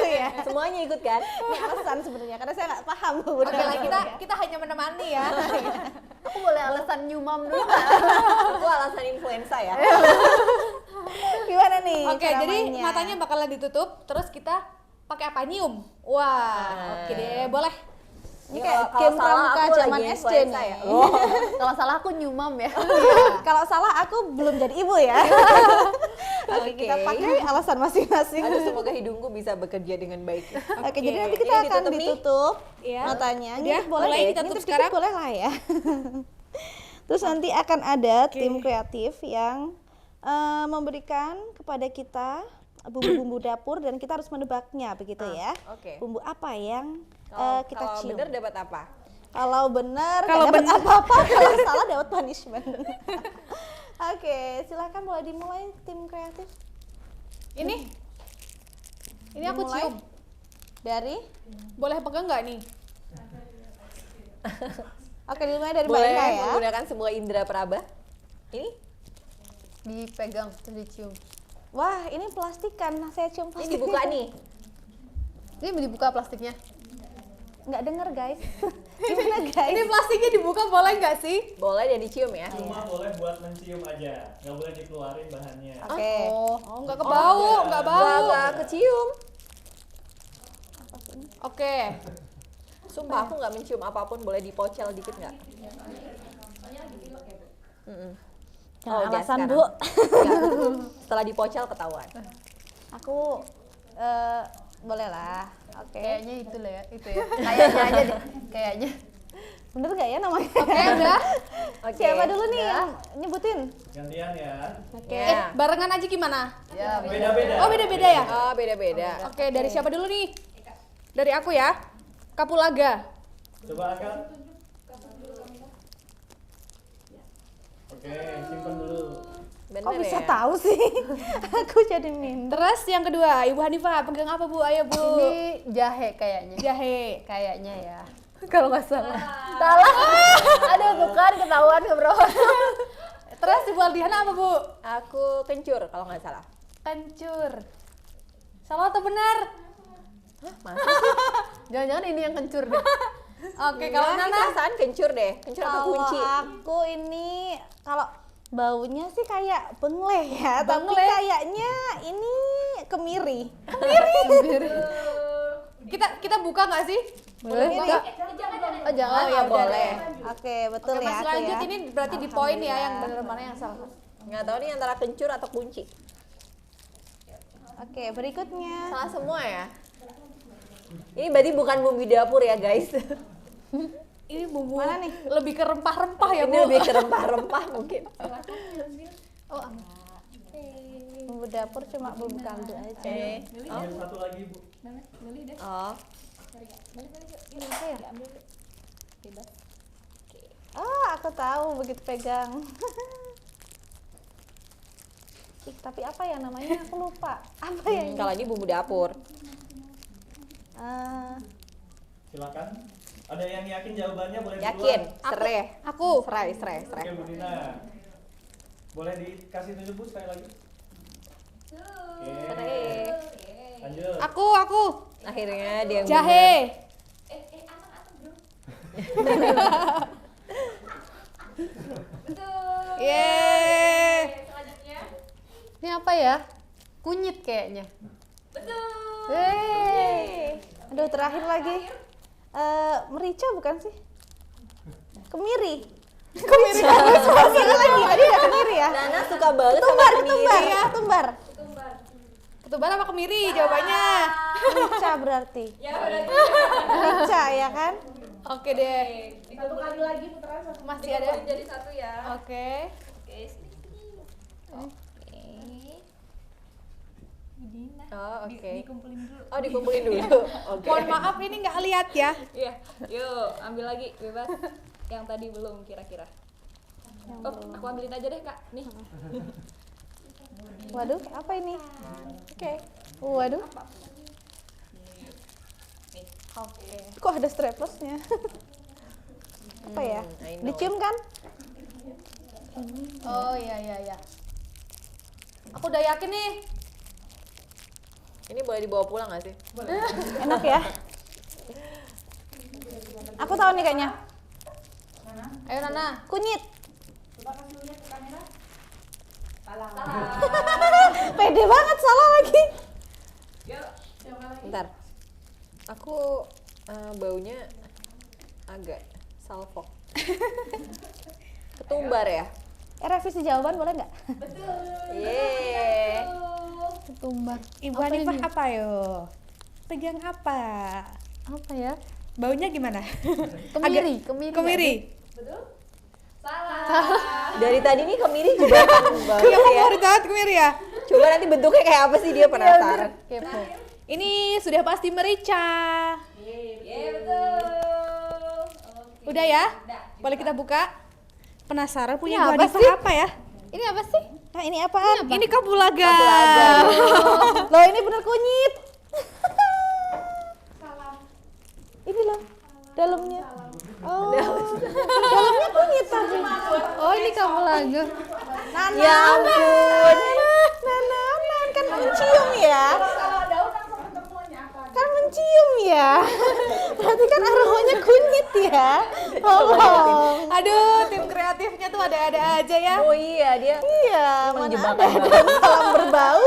Iya. Semuanya ikut kan? Ini alasan sebenarnya karena saya nggak paham bumbu Oke lah, dapur. kita hanya menemani ya. Aku boleh alasan nyumam dulu nggak? Itu alasan influenza ya. Gimana nih? Oke, cara jadi mainnya? matanya bakalan ditutup, terus kita pakai apa? Nyium. Wah, oke deh, boleh. Ini Ya, kayak kalau game salah pramuka aku zaman lagi SD influenza nih. ya. Kalau salah aku nyumam ya. Kalau salah aku belum jadi ibu ya. Oke, kita pakai alasan masing-masing. Aduh, semoga hidungku bisa bekerja dengan baik. Oke, jadi nanti kita Ini akan ditutup nih? ditutup Iya. matanya. Udah, Ngintip boleh mulai deh, kita tutup ngintip sekarang. dikit boleh lah ya. Terus nanti akan ada tim kreatif yang memberikan kepada kita bumbu-bumbu dapur dan kita harus menebaknya begitu ya. Oke. Bumbu apa yang kita Kalau cium? bener dapat apa? Kalau benar Kalau nggak dapat benar. apa-apa, kalau salah dapat punishment. Oke, silakan boleh dimulai tim kreatif. Ini aku Dimulai. cium. Dari? Boleh pegang nggak nih? Oke, dimulai dari Mbak Boleh Ika ya. menggunakan semua indera peraba. Ini Dipegang terus dicium. Wah, ini plastikan. Nah, saya cium ini plastik. dibuka nih. Ini dibuka plastiknya. Nggak denger guys. Gimana guys? Ini plastiknya dibuka boleh nggak sih? Boleh dan dicium ya. Cuma boleh buat mencium aja, nggak boleh dikeluarin bahannya. Oke. Oh, nggak kebau, nggak bau. Nggak kecium. Oke. Sumpah aku nggak mencium apapun, boleh dipocel dikit nggak? Jangan udah alasan, sekarang. Bu. Nggak. Setelah dipocel ketahuan. Aku boleh lah. Oke. Kayaknya itu lah ya, itu ya. Kayaknya aja deh, kayaknya. Bener nggak ya namanya? Oke, udah. Oke. Siapa dulu nih yang nyebutin? Gantian ya. Oke. Barengan aja gimana? Ya, Beda-beda. Oh, beda-beda ya? Oh, beda-beda. Oke, dari siapa dulu nih? Dari aku ya. Kapulaga. Coba angkat. Oke, simpen dulu. Bener Kok bisa ya? tahu sih? Aku jadi minder. Terus yang kedua, Ibu Hanifah, pegang apa Bu? Ayo Bu. ini jahe kayaknya. Jahe. Kayaknya ya. Kalau nggak salah. Salah. Aduh, tuh kan ketahuan kebrowan. Terus Ibu Aldiana apa Bu? Aku kencur kalau nggak salah. Kencur. Salah atau benar? Masa? Jangan-jangan ini yang kencur deh. Oke, kalau Ini Nana? perasaan kencur deh. Kencur atau Kalau kunci? aku ini kalau baunya sih kayak bengleh ya, tapi Bengleh? kayaknya ini kemiri. Kita buka nggak sih? Boleh buka. nggak? Oh, jangan. Oh ya boleh. Oke, betul Oke, ya. masih aku lanjut ya. ini berarti di poin ya yang benar mana yang salah. Nggak tahu nih antara kencur atau kunci. Oke, berikutnya. Salah semua ya. Ini berarti bukan bumbu dapur ya guys. Ini bumbu Mana nih? lebih ke rempah-rempah ya Ini Bu. lebih ke rempah-rempah mungkin. Bumbu dapur cuma bumbu kaldu aja. Oke. Ambil satu lagi Bu. Beli deh. Oh, Ini apa ya? Oh, aku tahu begitu pegang. Ih, tapi apa ya namanya? Aku lupa. Apa ya ini? kalau ini bumbu dapur. Eh, Silakan. Ada yang yakin jawabannya boleh Yakin? duluan. Serai. Aku. Serai. Oke, Bu Dina. Boleh dikasih tunjuk Bu sekali lagi? Oke. Serai. Lanjut. Aku. Akhirnya dia yang Jahe. Yeay. Ini apa ya? Kunyit kayaknya. aduh, terakhir lagi. Merica bukan sih? Kemiri. Kemiri lagi. Tadi udah kemiri ya? Nana suka banget Ketumbar, sama ketumbar, kemiri. ya, ketumbar. Ketumbar apa kemiri jawabannya? Merica berarti. Merica ya kan? Oke deh. Satu kali lagi putaran satu. Masih ada? Jadi satu ya. Oke. Oh, oke. Dikumpulin dulu. Oh, dikumpulin dulu. Oke. Mohon maaf ini nggak lihat ya. Iya, yuk ambil lagi bebas. Yang tadi belum kira-kira. Oh, aku ambilin aja deh kak. Nih. Waduh, apa ini? Oke. Waduh. Oke. Kok ada straplessnya? Apa ya? I know. Dicium kan? Oh iya. Aku udah yakin nih. Ini boleh dibawa pulang nggak sih? Enak ya? Aku tahu nih kayaknya. Ayo Nana. Kunyit. Coba kasih lihat ke kamera. Salah. Pede banget, salah lagi. Yuk, siapa lagi? Bentar. Aku baunya agak salfok. Ketumbar ya? Revisi jawaban boleh nggak? Yeay. Ketumbar. Ibu Apa Hanifah ini? apa yo? Pegang apa? Apa ya? Baunya gimana? Kemiri. Kemiri. Salah. Dari tadi nih kemiri juga kan banget Iya, ya. favorit banget kemiri ya. Coba nanti bentuknya kayak apa sih dia penasaran. Kepo. Ini sudah pasti merica. Iya betul. Oke. Udah ya? Udah. Boleh kita buka? Penasaran punya Ini Bu apa Hanifah sih? apa ya? Ini apa sih? Nah, ini apaan? Ini kapulaga. Loh, ini bener kunyit. Ini loh, dalamnya. Oh, dalamnya kunyit tadi. Oh, ini kamu lagi. Nana, Ya ampun. Nana, kan mencium ya? Kalau daun langsung ketemuannya apa? Kan mencium ya? Berarti kan aromanya kunyit ya? Tolong. Aduh, tim kreatifnya tuh ada-ada aja ya. Oh iya, dia Iya, emang mana jebakan ada banget. salam berbau.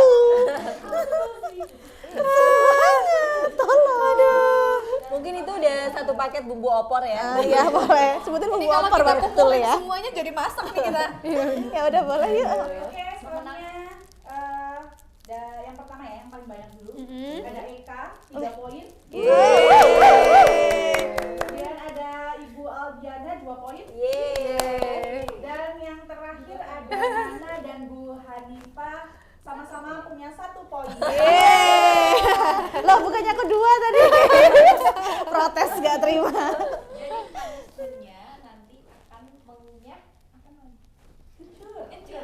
Tolong. Aduh. Mungkin itu udah satu paket bumbu opor ya. Iya boleh, sebutin Ini bumbu kalau opor kita baru betul kumpulin ya. semuanya jadi masak nih kita. Ya udah boleh yuk. Oke, skornya yang pertama ya, yang paling banyak dulu. Ada Eka 3 poin. Kemudian ada Ibu Aldiana 2 poin. Yeay. Dan yang terakhir ada Nana dan Bu Hanifah sama-sama punya 1 poin. Loh, bukannya aku 2 tadi. Protes gak terima. Jadi punishment-nya nanti akan mengunyah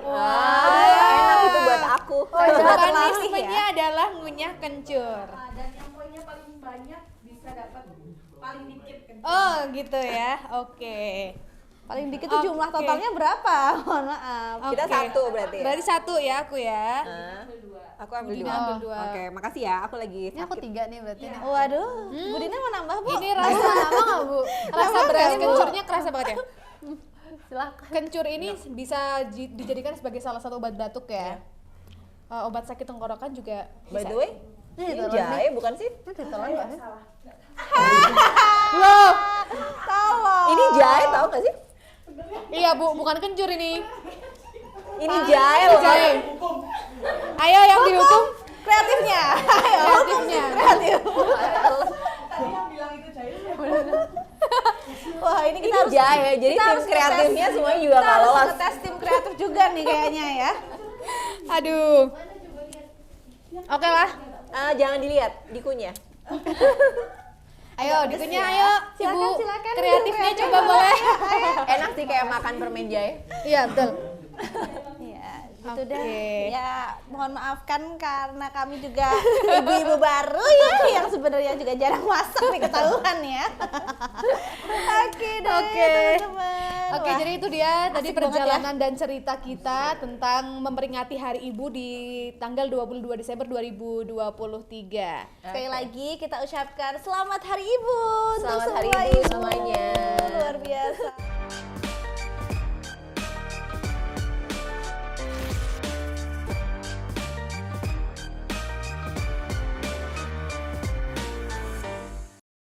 Enak itu buat aku. Punishment-nya adalah ngunyah kencur. dan yang poinnya paling banyak bisa dapat paling dikit kan. Oh gitu ya, oke. Paling dikit tuh jumlah Oke. totalnya berapa? Mohon maaf. Kita Oke. satu berarti ya? Berarti satu ya aku ya. Aku ambil Dina dua. ambil dua. Oke, makasih ya. Aku lagi Ini aku sakit. 3 nih berarti. nih. Waduh, Bu Dina mau nambah, Bu? Ini rasa Sama nggak, Bu? rasa beras kencurnya kerasa banget ya. Silakan. Kencur ini bisa dijadikan sebagai salah satu obat batuk ya. Obat sakit tenggorokan juga By bisa. the way, ini jahe bukan sih? Ini ditelan nggak sih? Loh, Tolong. Ini jahe tau gak sih? iya Bu, bukan kencur ini. Ini jahe loh. Jahe. Ayo yang dihukum Kreatifnya. Ayo, kreatifnya. kreatif. Tadi yang bilang itu jahil. Wah, ini Ini kita harus jahe, jadi kita tim harus kreatifnya ngetes. semuanya juga kita gak harus lolos. ngetes tim kreatif juga nih kayaknya ya. Aduh. Oke lah. Jangan dilihat, dikunyah. Ayo, dikunyah ayo. Ibu Silakan, kreatifnya Ibu coba boleh. Enak sih kayak makan permen jahe. Iya, betul. Ya, gitu Oke. deh. Ya, mohon maafkan karena kami juga ibu-ibu baru ya yang sebenarnya juga jarang masak nih ketahuan ya. Oke deh, Oke. teman-teman. Oke, Wah, jadi itu dia tadi asik banget perjalanan dan cerita kita tentang memperingati Hari Ibu di tanggal 22 Desember 2023. sekali lagi kita ucapkan selamat Hari Ibu untuk Selamat Hari semua Ibu semuanya. Luar biasa.